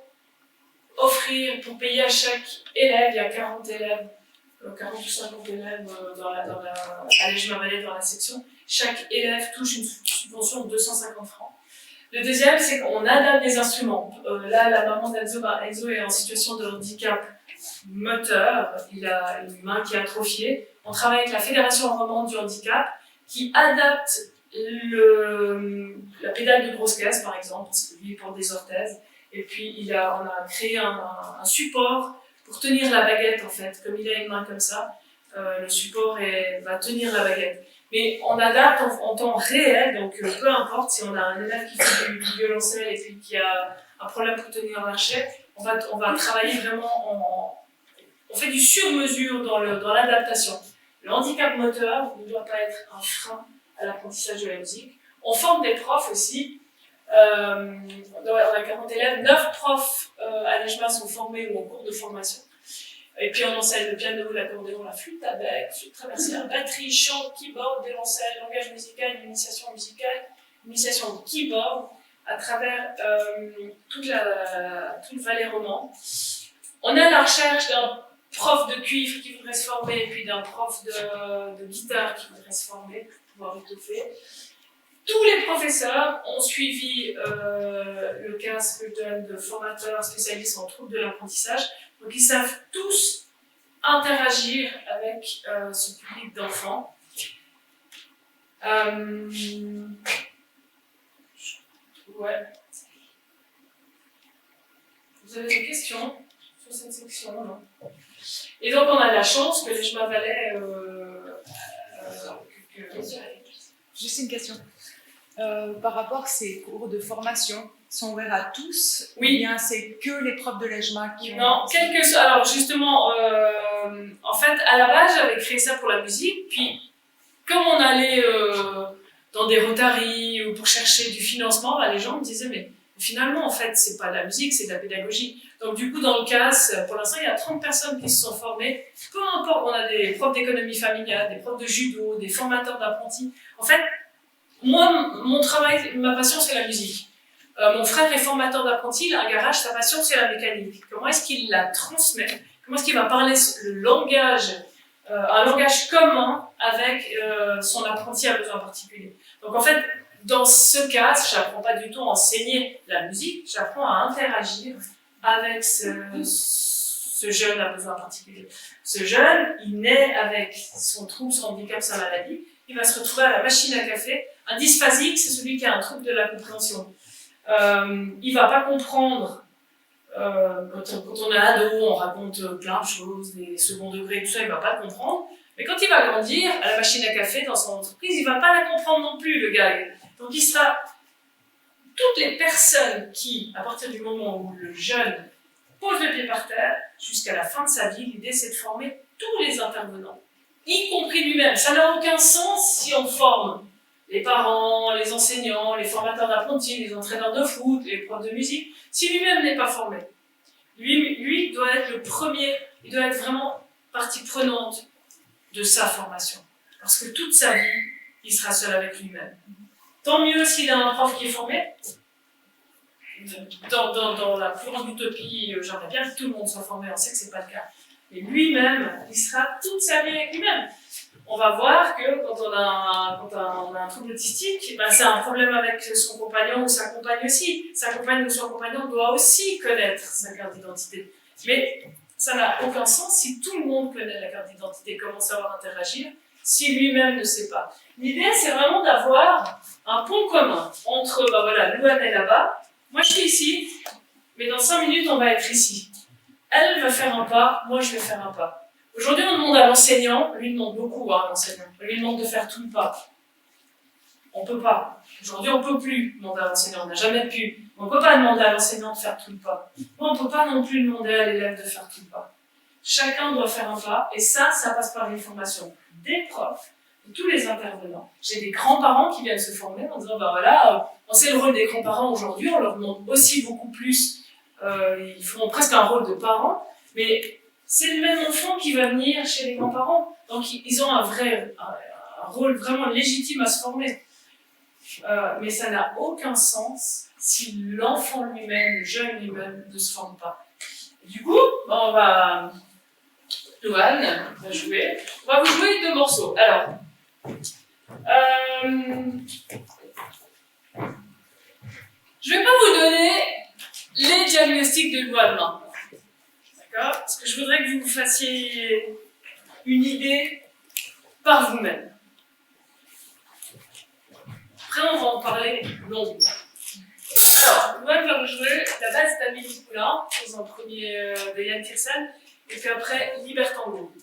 pour payer à chaque élève, il y a 40 élèves, 40 ou 50 élèves à l'EJMA Valais dans la section. Chaque élève touche une subvention de 250 francs. Le deuxième, c'est qu'on adapte des instruments. Là, la maman d'Enzo est en situation de handicap moteur. Il a une main qui est atrophiée. On travaille avec la Fédération romande du handicap qui adapte la pédale de grosse caisse, par exemple, parce que lui, il porte des orthèses. Et puis, on a créé un support pour tenir la baguette, en fait. Comme il a une main comme ça, le support va tenir la baguette. Mais on adapte en temps réel, donc peu importe si on a un élève qui fait du violoncelle et puis qui a un problème pour tenir un archet, on va travailler vraiment on fait du sur-mesure dans l'adaptation. Le handicap moteur ne doit pas être un frein à l'apprentissage de la musique. On forme des profs aussi. On a 40 élèves, 9 profs à l'EJMA sont formés ou en cours de formation. Et puis on enseigne le piano, l'accordéon, la flûte à bec, flûte traversière, batterie, chant, keyboard, violoncelle, langage musical, initiation musicale, initiation au keyboard, à travers tout le Valais roman. On est à la recherche d'un prof de cuivre qui voudrait se former, et puis d'un prof de guitare qui voudrait se former pour pouvoir étoffer. Tous les professeurs ont suivi le CAS de formateurs spécialistes en troubles de l'apprentissage. Donc ils savent tous interagir avec ce public d'enfants. Ouais. Vous avez des questions sur cette section, non? Et donc on a la chance que l'EJMA Valais... Juste une question. Par rapport à ces cours de formation, sont ouverts à tous? Oui. Ou bien c'est que les profs de l'EJMA qui ont... Non, alors justement, en fait, à la base, j'avais créé ça pour la musique, puis comme on allait dans des Rotary ou pour chercher du financement, bah, les gens me disaient, mais finalement, en fait, c'est pas de la musique, c'est de la pédagogie. Donc du coup, dans le CAS, pour l'instant, il y a 30 personnes qui se sont formées. Peu importe, on a des profs d'économie familiale, des profs de judo, des formateurs d'apprentis. En fait, moi, mon travail, ma passion, c'est la musique. Mon frère est formateur d'apprentis, il a un garage, sa passion, c'est la mécanique. Comment est-ce qu'il la transmet? Comment est-ce qu'il va parler le langage, un langage commun avec son apprenti à besoin particulier? Donc en fait, dans ce cas, je n'apprends pas du tout à enseigner la musique, j'apprends à interagir avec ce jeune à besoin particulier. Ce jeune, il naît avec son trouble, son handicap, sa maladie. Il va se retrouver à la machine à café. Un dysphasique, c'est celui qui a un trouble de la compréhension. Il va pas comprendre. Quand on est ado, on raconte plein de choses, des second degrés, tout ça, il va pas comprendre. Mais quand il va grandir, à la machine à café dans son entreprise, il ne va pas la comprendre non plus, le gars. Donc il sera... Toutes les personnes qui, à partir du moment où le jeune pose le pied par terre, jusqu'à la fin de sa vie, l'idée c'est de former tous les intervenants, y compris lui-même. Ça n'a aucun sens si on forme les parents, les enseignants, les formateurs d'apprentis, les entraîneurs de foot, les profs de musique, si lui-même n'est pas formé. Lui doit être le premier, il doit être vraiment partie prenante de sa formation. Parce que toute sa vie, il sera seul avec lui-même. Tant mieux s'il a un prof qui est formé. Dans la plus grande utopie, j'aimerais bien que tout le monde soit formé, on sait que ce n'est pas le cas. Mais lui-même, il sera toute sa vie avec lui-même. On va voir que quand on a un trouble autistique, ben c'est un problème avec son compagnon ou sa compagne aussi. Sa compagne ou son compagnon doit aussi connaître sa carte d'identité. Mais ça n'a aucun sens si tout le monde connaît la carte d'identité, comment savoir interagir, si lui-même ne sait pas. L'idée, c'est vraiment d'avoir un pont commun entre, ben voilà, Louane est là-bas, moi je suis ici, mais dans 5 minutes, on va être ici. Elle va faire un pas, moi je vais faire un pas. Aujourd'hui, on demande à l'enseignant, lui demande beaucoup à l'enseignant, on lui demande de faire tout le pas. On ne peut pas. Aujourd'hui, on ne peut plus demander à l'enseignant, on n'a jamais pu. On ne peut pas demander à l'enseignant de faire tout le pas. On ne peut pas non plus demander à l'élève de faire tout le pas. Chacun doit faire un pas, et ça passe par une formation des profs, de tous les intervenants. J'ai des grands-parents qui viennent se former en disant, ben voilà, on sait le rôle des grands-parents aujourd'hui, on leur demande aussi beaucoup plus, ils font presque un rôle de parents, mais c'est le même enfant qui va venir chez les grands-parents. Donc ils ont un rôle vraiment légitime à se former. Mais ça n'a aucun sens si l'enfant lui-même, le jeune lui-même, ne se forme pas. Du coup, on va... Louane va jouer. On va vous jouer 2 morceaux. Alors, je ne vais pas vous donner les diagnostics de Louane maintenant. D'accord? Parce que je voudrais que vous fassiez une idée par vous-même. Après, on va en parler longuement. Alors, Louane va vous jouer la base d'Amélie Poulain, dans un premier de Yann Tiersen, et puis après, Libertango.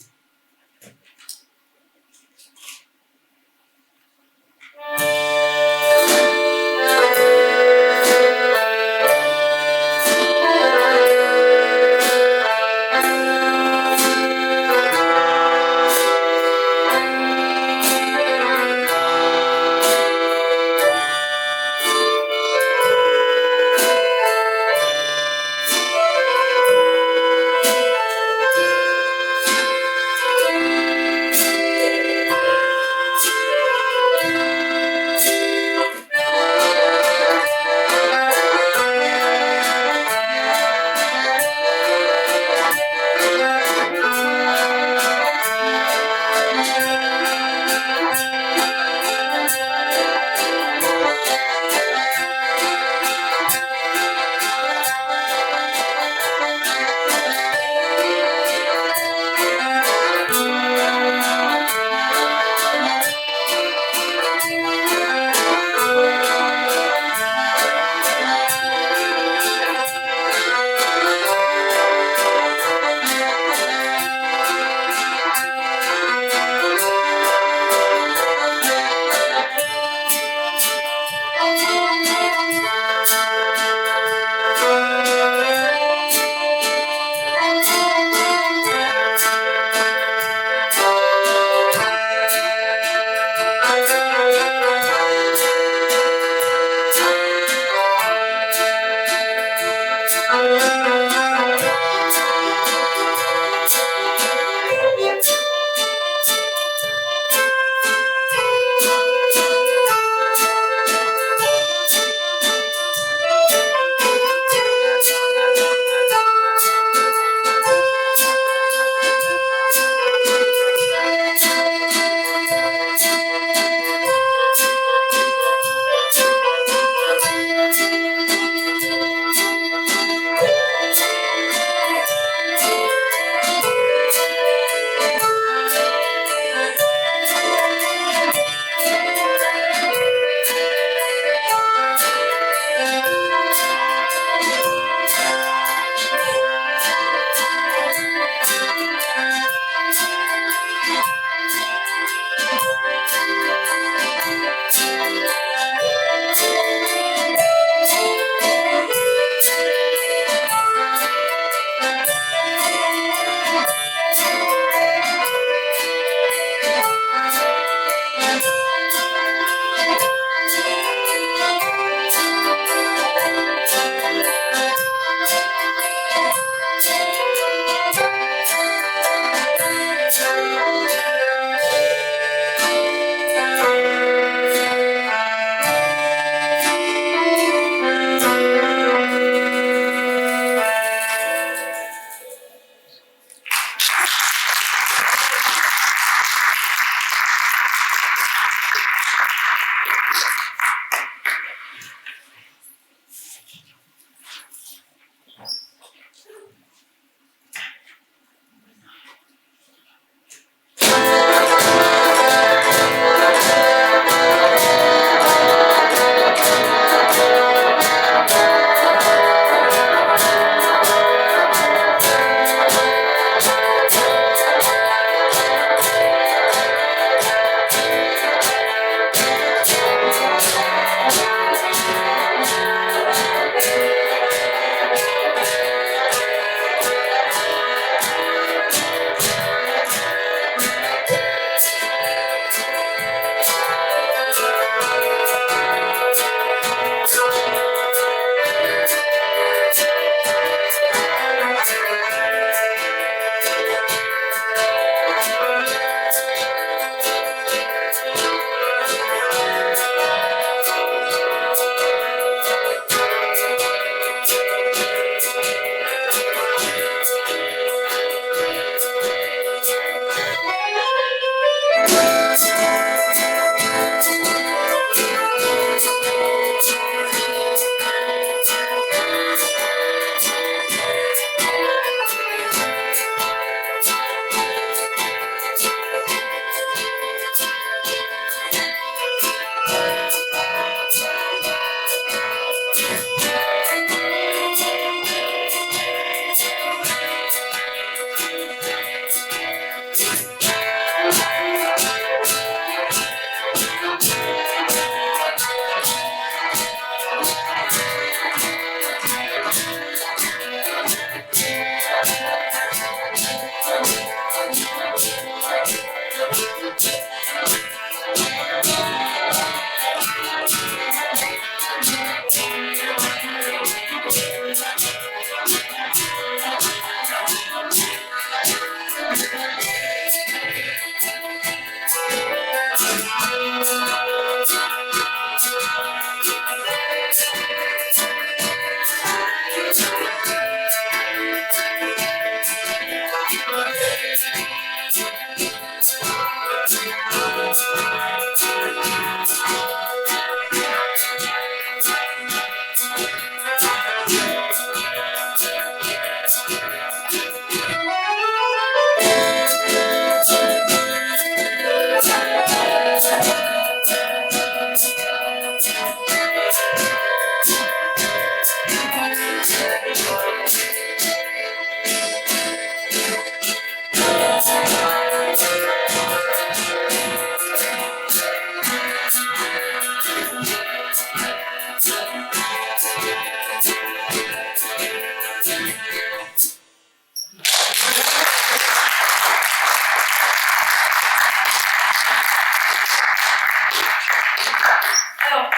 Alors,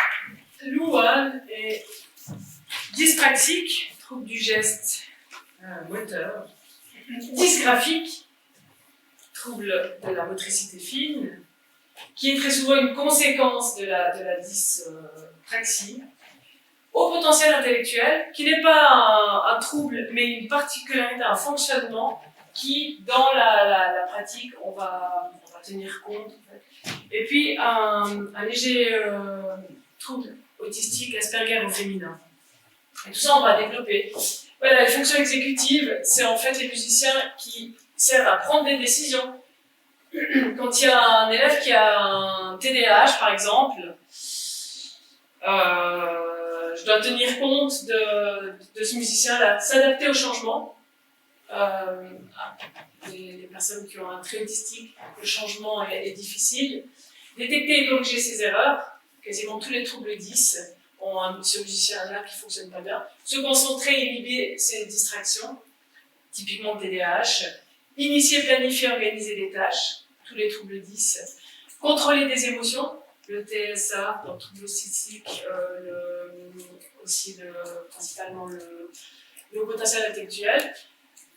Louane est dyspraxique, trouble du geste moteur, dysgraphique, trouble de la motricité fine, qui est très souvent une conséquence de la dyspraxie, au potentiel intellectuel, qui n'est pas un trouble, mais une particularité, un fonctionnement qui, dans la pratique, on va tenir compte. En fait. Et puis, un léger trouble autistique, Asperger au féminin. Et tout ça, on va développer. Voilà, les fonctions exécutives, c'est en fait les musiciens qui servent à prendre des décisions. Quand il y a un élève qui a un TDAH, par exemple, je dois tenir compte de ce musicien-là, s'adapter au changement. Les personnes qui ont un trait autistique, le changement est difficile. Détecter et corriger ses erreurs, quasiment tous les troubles 10 ont ce musicien-là qui ne fonctionne pas bien. Se concentrer et inhiber ses distractions, typiquement le TDAH. Initier, planifier, organiser des tâches, tous les troubles 10. Contrôler des émotions, le TSA, le trouble autistique, principalement le potentiel intellectuel.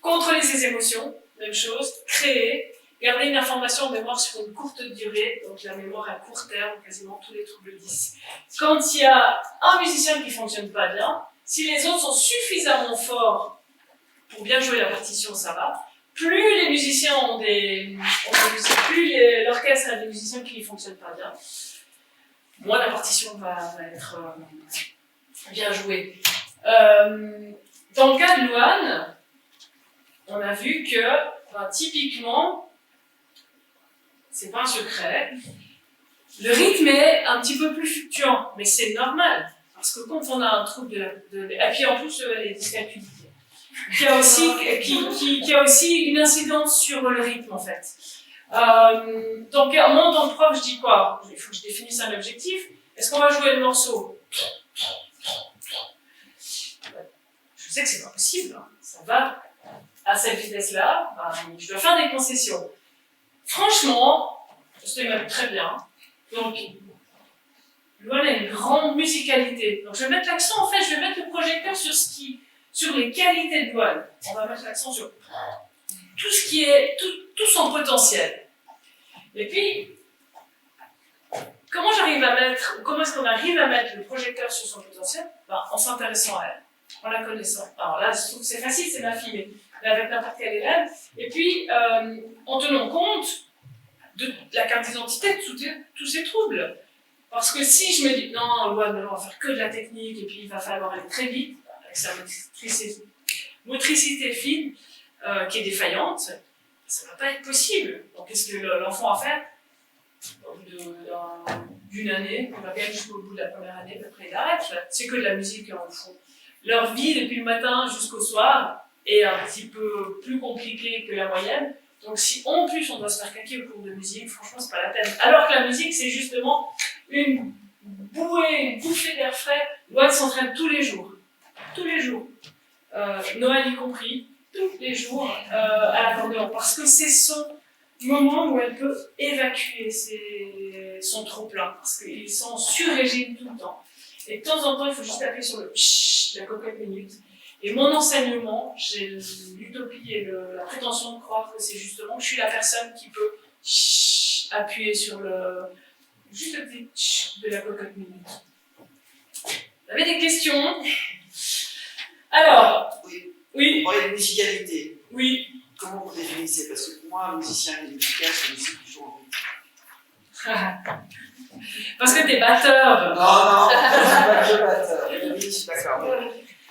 Contrôler ses émotions, même chose. Créer, garder une information en mémoire sur une courte durée, donc la mémoire à court terme, quasiment tous les troubles 10. Quand il y a un musicien qui ne fonctionne pas bien, si les autres sont suffisamment forts pour bien jouer la partition, ça va. Plus les musiciens ont plus l'orchestre a des musiciens qui ne fonctionnent pas bien, moins la partition va être bien jouée. Dans le cas de Louane, on a vu que, typiquement, c'est pas un secret, le rythme est un petit peu plus fluctuant, mais c'est normal, parce que quand on a un trouble et puis en plus les dyscalculités, qui a aussi une incidence sur le rythme en fait. Donc moi en tant que prof, je dis quoi? Il faut que je définisse un objectif. Est-ce qu'on va jouer le morceau? Je sais que c'est pas possible, hein. Ça va à cette vitesse-là, je dois faire des concessions. Franchement, c'était même très bien. Donc, Louane a une grande musicalité. Donc, je vais mettre l'accent, en fait, je vais mettre le projecteur sur les qualités de Louane. On va mettre l'accent sur tout ce qui est, tout son potentiel. Et puis, comment est-ce qu'on arrive à mettre le projecteur sur son potentiel? En s'intéressant à elle, en la connaissant. Alors là, je trouve que c'est facile, c'est ma fille, mais avec n'importe quel élève. Et puis, en tenant compte de la carte d'identité de tous ces troubles. Parce que si je me dis, non, Louane, on va faire que de la technique, et puis il va falloir aller très vite, avec sa motricité fine, qui est défaillante, ça ne va pas être possible. Donc, qu'est-ce que l'enfant a fait? Au bout d'une année, on va bien jusqu'au bout de la première année, après il arrête. C'est que de la musique en fond. Leur vie, depuis le matin jusqu'au soir, est un petit peu plus compliquée que la moyenne. Donc si en plus on doit se faire caquer au cours de musique, franchement c'est pas la peine. Alors que la musique c'est justement une bouffée d'air frais. Louane s'entraîne tous les jours. Tous les jours. Noël y compris, tous les jours à l'accordéon. Parce que c'est son moment où elle peut évacuer son trop-plein. Parce qu'ils sont sur régime tout le temps. Et de temps en temps, il faut juste appuyer sur le la cocotte minute. Et mon enseignement, j'ai l'utopie et la prétention de croire que c'est justement que je suis la personne qui peut appuyer sur juste le petit de la cocotte minute. Vous avez des questions? Alors, oui, On parlait de musicalité. oui. Comment vous définissez? Parce que pour moi, musicien et musical, c'est musique qui joue en rythme. Parce que t'es batteur. Non, je suis pas que batteur. Oui, je suis d'accord.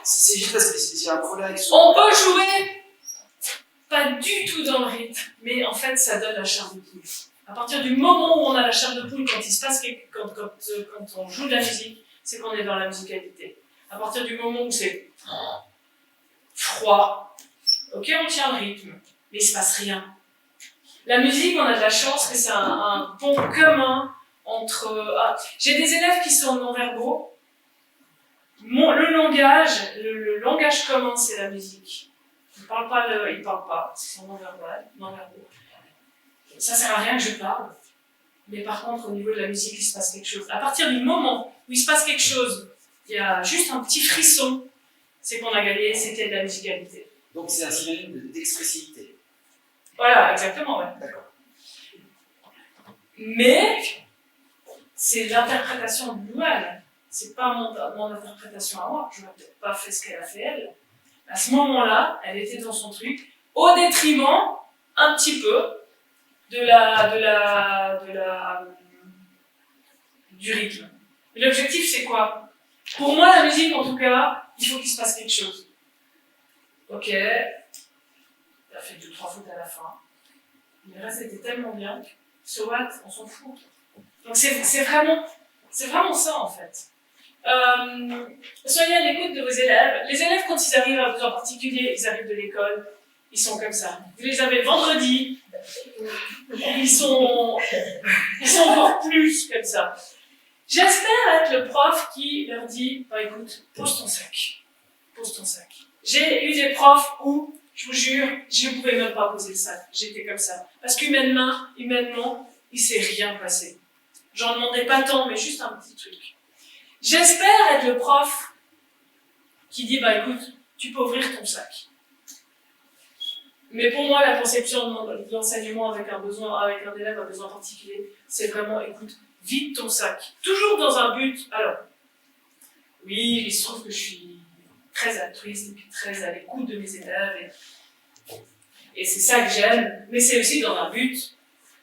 C'est juste parce que j'ai un problème avec ça. On peut jouer pas du tout dans le rythme, mais en fait, ça donne la chair de poule. À partir du moment où on a la chair de poule, quand il se passe quand on joue de la musique, c'est qu'on est dans la musicalité. À partir du moment où c'est froid, ok, on tient le rythme, mais il se passe rien. La musique, on a de la chance que c'est un pont commun entre... j'ai des élèves qui sont non-verbaux. Le langage commun, c'est la musique. Ils parlent pas, ils sont non-verbaux. Ça sert à rien que je parle. Mais par contre, au niveau de la musique, il se passe quelque chose. À partir du moment où il se passe quelque chose, il y a juste un petit frisson, c'est qu'on a gagné, c'était de la musicalité. Donc c'est un synonyme d'expressivité. Voilà, exactement, ouais. D'accord. Mais c'est l'interprétation de Louane. C'est pas mon interprétation à moi. Je n'aurais peut-être pas fait ce qu'elle a fait elle. À ce moment-là, elle était dans son truc, au détriment, un petit peu, du rythme. Mais l'objectif, c'est quoi? Pour moi, la musique, en tout cas, il faut qu'il se passe quelque chose. Ok, elle a fait 2-3 fautes à la fin. Mais le reste était tellement bien. So what? On s'en fout. Donc c'est vraiment ça, en fait. Soyez à l'écoute de vos élèves. Les élèves, quand ils arrivent à besoin particulier, ils arrivent de l'école, ils sont comme ça. Vous les avez le vendredi, ils sont encore plus comme ça. J'espère être le prof qui leur dit, bah écoute, pose ton sac. Pose ton sac. J'ai eu des profs où, je vous jure, je ne pouvais même pas poser le sac. J'étais comme ça. Parce qu'humainement, il s'est rien passé. J'en demandais pas tant, mais juste un petit truc. J'espère être le prof qui dit, bah écoute, tu peux ouvrir ton sac. Mais pour moi, la conception de l'enseignement avec un élève à besoin particulier, c'est vraiment, écoute, vide ton sac. Toujours dans un but, alors, oui, il se trouve que je suis très altruiste et puis très à l'écoute de mes élèves et c'est ça que j'aime, mais c'est aussi dans un but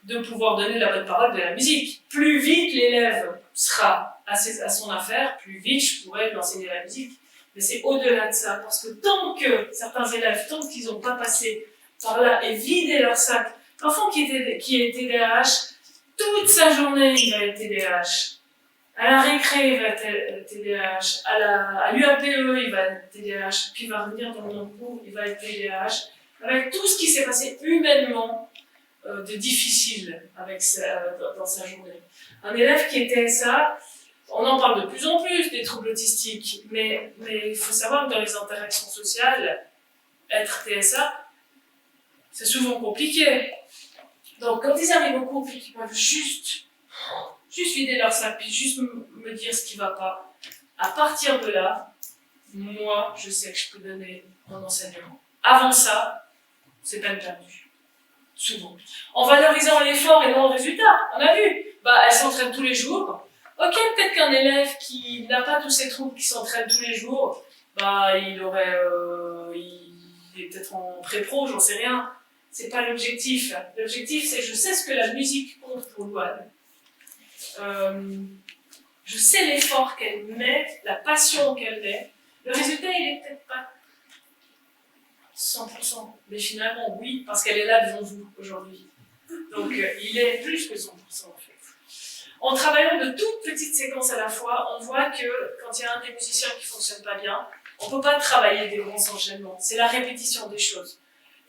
de pouvoir donner la bonne parole de la musique. Plus vite l'élève sera à son affaire, plus vite je pourrai lui enseigner la musique. Mais c'est au-delà de ça, parce que tant que certains élèves, tant qu'ils n'ont pas passé par là et vidé leur sac, l'enfant qui est TDAH, toute sa journée il va être TDAH. À la récré, il va être TDAH. À l'UAPE, il va être TDAH. Puis il va revenir dans mon cours, il va être TDAH. Avec tout ce qui s'est passé humainement de difficile dans sa journée. Un élève qui est TSA, on en parle de plus en plus des troubles autistiques, mais il faut savoir que dans les interactions sociales, être TSA, c'est souvent compliqué. Donc quand ils arrivent au cours et qu'ils peuvent juste vider leur sac, puis juste me dire ce qui ne va pas, à partir de là, moi, je sais que je peux donner mon enseignement. Avant ça, c'est peine perdue. Souvent. En valorisant l'effort et non le résultat. On a vu. Elle s'entraîne tous les jours. Ok, peut-être qu'un élève qui n'a pas tous ces troubles, qui s'entraîne tous les jours, il est peut-être en pré-pro, j'en sais rien. C'est pas l'objectif. L'objectif, c'est je sais ce que la musique compte pour Louane. Je sais l'effort qu'elle met, la passion qu'elle met. Le résultat, il est peut-être pas 100%, mais finalement, oui, parce qu'elle est là devant vous aujourd'hui. Donc, il est plus que 100% en fait. En travaillant de toutes petites séquences à la fois, on voit que quand il y a un des musiciens qui ne fonctionne pas bien, on ne peut pas travailler des grands enchaînements. C'est la répétition des choses.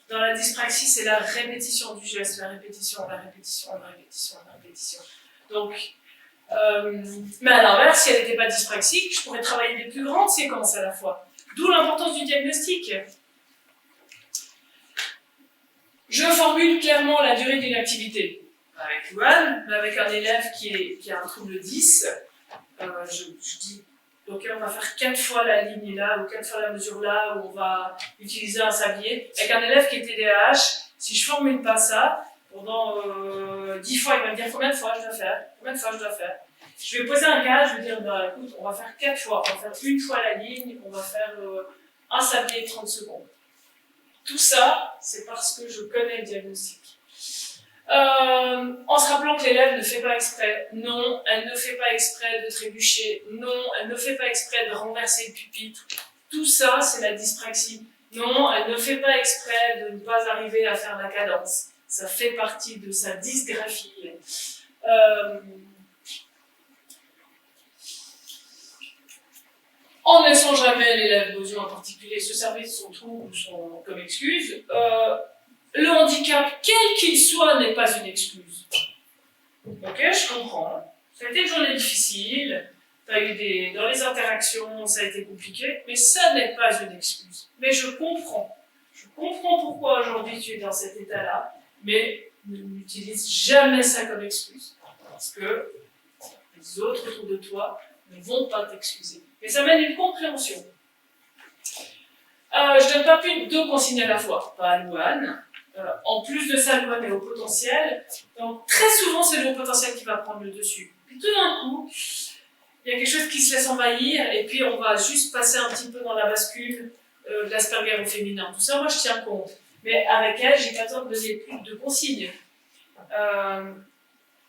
Dans la dyspraxie, c'est la répétition du geste, la répétition. Donc, mais à l'inverse, si elle n'était pas dyspraxique, je pourrais travailler des plus grandes séquences à la fois. D'où l'importance du diagnostic. Je formule clairement la durée d'une activité. Avec Louane, mais avec un élève qui a un trouble 10, je dis Donc on va faire 4 fois la ligne là, ou 4 fois la mesure là, où on va utiliser un sablier. Avec un élève qui est TDAH, si je formule pas ça, pendant 10 fois, il va me dire combien de fois je dois faire, combien de fois je dois faire. Je vais poser un cas, je vais dire, bah, écoute, on va faire 4 fois, on va faire une fois la ligne, on va faire un sablier de 30 secondes. Tout ça, c'est parce que je connais le diagnostic. En se rappelant que l'élève ne fait pas exprès. Non, elle ne fait pas exprès de trébucher. Non, elle ne fait pas exprès de renverser le pupitre. Tout ça, c'est la dyspraxie. Non, elle ne fait pas exprès de ne pas arriver à faire la cadence. Ça fait partie de sa dysgraphie. En ne laissant jamais l'élève besoin en particulier se servir de son trouble ou comme excuse, le handicap, quel qu'il soit, n'est pas une excuse. Ok, je comprends. Ça a été une journée difficile, dans les interactions, ça a été compliqué, mais ça n'est pas une excuse. Mais je comprends. Je comprends pourquoi aujourd'hui tu es dans cet état-là, mais n'utilise jamais ça comme excuse. Parce que les autres autour de toi ne vont pas t'excuser. Mais ça mène une compréhension. Je ne donne pas plus de 2 consignes à la fois, pas à Louane. En plus de ça, Louane est au potentiel. Donc très souvent, c'est le haut potentiel qui va prendre le dessus. Puis tout d'un coup, il y a quelque chose qui se laisse envahir, et puis on va juste passer un petit peu dans la bascule de l'Asperger au féminin. Tout ça, moi, je tiens compte. Mais avec elle, j'ai pas besoin de donner plus de consignes.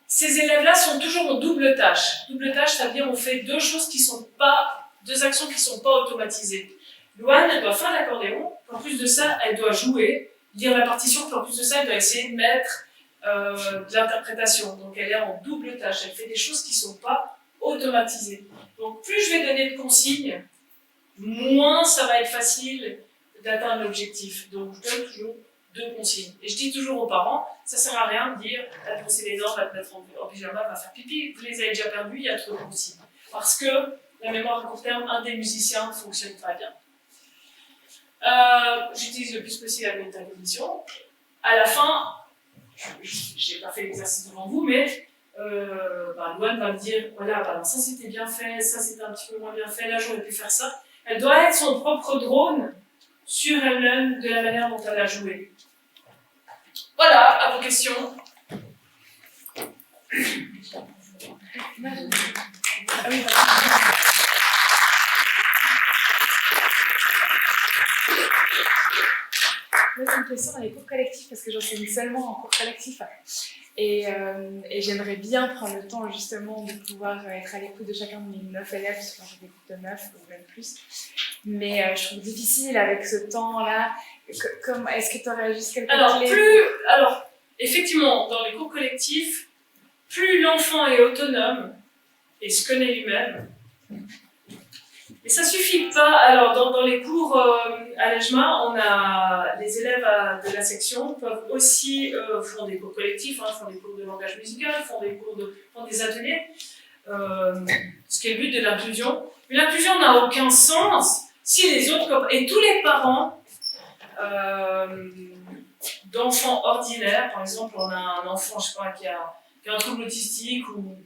Ces élèves-là sont toujours en double tâche. Double tâche, c'est-à-dire on fait 2 choses qui sont pas, 2 actions qui sont pas automatisées. Louane, elle doit faire l'accordéon. En plus de ça, elle doit jouer, lire la partition. Puis en plus de ça, elle doit essayer de mettre de l'interprétation. Donc elle est en double tâche. Elle fait des choses qui sont pas automatisées. Donc plus je vais donner de consignes, moins ça va être facile d'atteindre l'objectif. Donc je donne toujours 2 consignes. Et je dis toujours aux parents, ça sert à rien de dire, va te brosser les dents, va te mettre en pyjama, va faire pipi, vous les avez déjà perdus, il y a trop de consignes. Parce que la mémoire à court terme, un des musiciens ne fonctionne pas bien. J'utilise le plus possible la métacognition. À la fin, je n'ai pas fait l'exercice devant vous, mais Louane va me dire, voilà, ça c'était bien fait, ça c'était un petit peu moins bien fait, là j'aurais pu faire ça. Elle doit être son propre drone sur elle-même de la manière dont elle a joué. Voilà, à vos questions. Ah oui, moi, c'est une question dans les cours collectifs parce que j'enseigne seulement en cours collectif. Et j'aimerais bien prendre le temps justement de pouvoir être à l'écoute de chacun de mes 9 élèves, parce que j'ai des groupes de 9 ou même plus. Mais je trouve difficile avec ce temps-là. Est-ce que tu aurais juste quelques clés? Alors, effectivement, dans les cours collectifs, plus l'enfant est autonome et se connaît lui-même, mais ça suffit pas. Alors, dans les cours à l'EJMA, on a les élèves de la section peuvent aussi font des cours collectifs, font des cours de langage musical, font des ateliers, ce qui est le but de l'inclusion. Mais l'inclusion n'a aucun sens si les autres et tous les parents d'enfants ordinaires, par exemple, on a un enfant, je sais pas, qui a un trouble autistique ou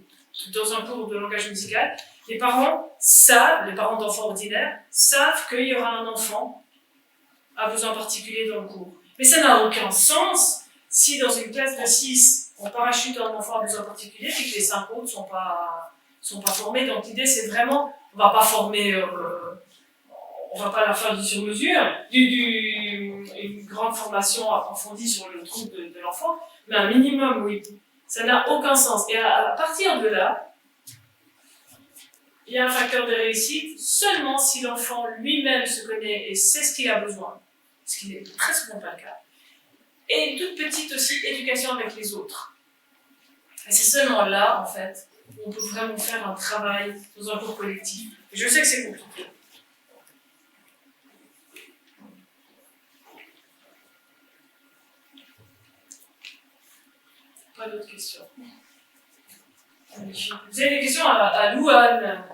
dans un cours de langage musical. Les parents d'enfants ordinaires, savent qu'il y aura un enfant à besoin particulier dans le cours. Mais ça n'a aucun sens si dans une classe de 6, on parachute un enfant à besoin particulier et que les 5 autres sont pas formés. Donc l'idée, c'est vraiment, on va pas former, on va pas leur faire du sur-mesure, une grande formation approfondie sur le trouble de l'enfant, mais un minimum, oui. Ça n'a aucun sens. Et à partir de là, il y a un facteur de réussite seulement si l'enfant lui-même se connaît et sait ce qu'il a besoin, ce qui n'est très souvent pas le cas. Et une toute petite aussi éducation avec les autres. Et c'est seulement là, en fait, où on peut vraiment faire un travail dans un cours collectif. Et je sais que c'est compliqué. Pas d'autres questions. Vous avez des questions à Louane?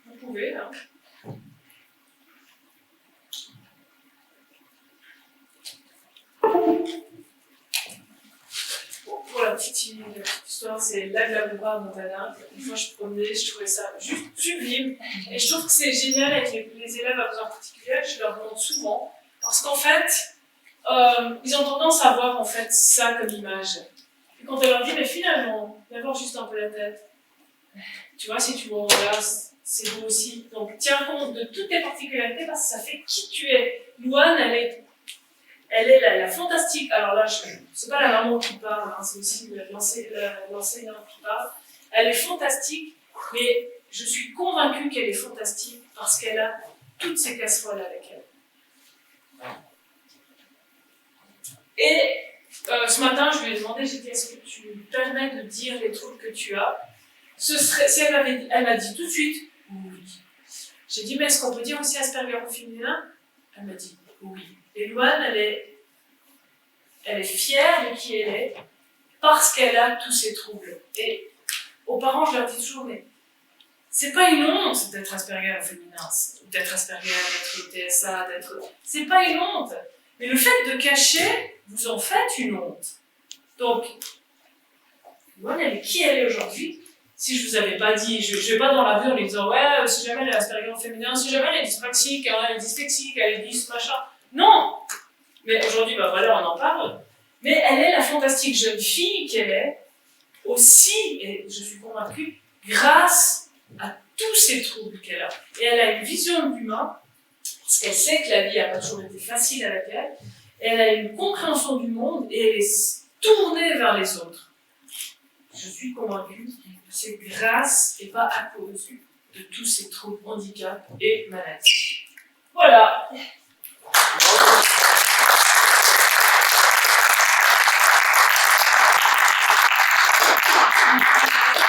Vous pouvez, hein. c'est l'Aglaboura Montana. Une fois, je promenais, je trouvais ça juste sublime. Et je trouve que c'est génial avec les élèves à besoins particuliers, je leur demande souvent, parce qu'en fait, ils ont tendance à voir en fait ça comme image. Et quand elle leur dit, mais finalement, d'abord juste un peu la tête, tu vois, si tu me regardes, c'est beau aussi. Donc tiens compte de toutes tes particularités parce que ça fait qui tu es. Louane, elle est la fantastique. Alors là, c'est pas la maman qui parle, hein, c'est aussi l'enseignante qui parle. Elle est fantastique, mais je suis convaincue qu'elle est fantastique parce qu'elle a toutes ses casseroles avec elle. Et ce matin, je lui ai demandé, j'ai dit, est-ce que tu me permets de dire les troubles que tu as? Si elle m'a dit tout de suite, oui. J'ai dit, mais est-ce qu'on peut dire aussi Asperger au féminin? Elle m'a dit, oui. Et Louane, elle est fière de qui elle est parce qu'elle a tous ces troubles. Et aux parents, je leur dis toujours, mais c'est pas une honte d'être Asperger au féminin, d'être Asperger, d'être TSA, c'est pas une honte. Mais le fait de cacher, vous en faites une honte. Donc, Louane, elle est qui elle est aujourd'hui. Si je vous avais pas dit, je vais pas dans la rue en lui disant, ouais, si jamais elle est Asperger au féminin, si jamais elle est dyspraxique, hein, elle est dyslexique, elle est machin. Non! Mais aujourd'hui, bah voilà, on en parle. Mais elle est la fantastique jeune fille qu'elle est, aussi, et je suis convaincue, grâce à tous ces troubles qu'elle a. Et elle a une vision de l'humain, parce qu'elle sait que la vie n'a pas toujours été facile avec elle, et elle a une compréhension du monde, et elle est tournée vers les autres. Je suis convaincue que c'est grâce et pas à cause de tous ces troubles, handicaps et maladies. Voilà. Thank you.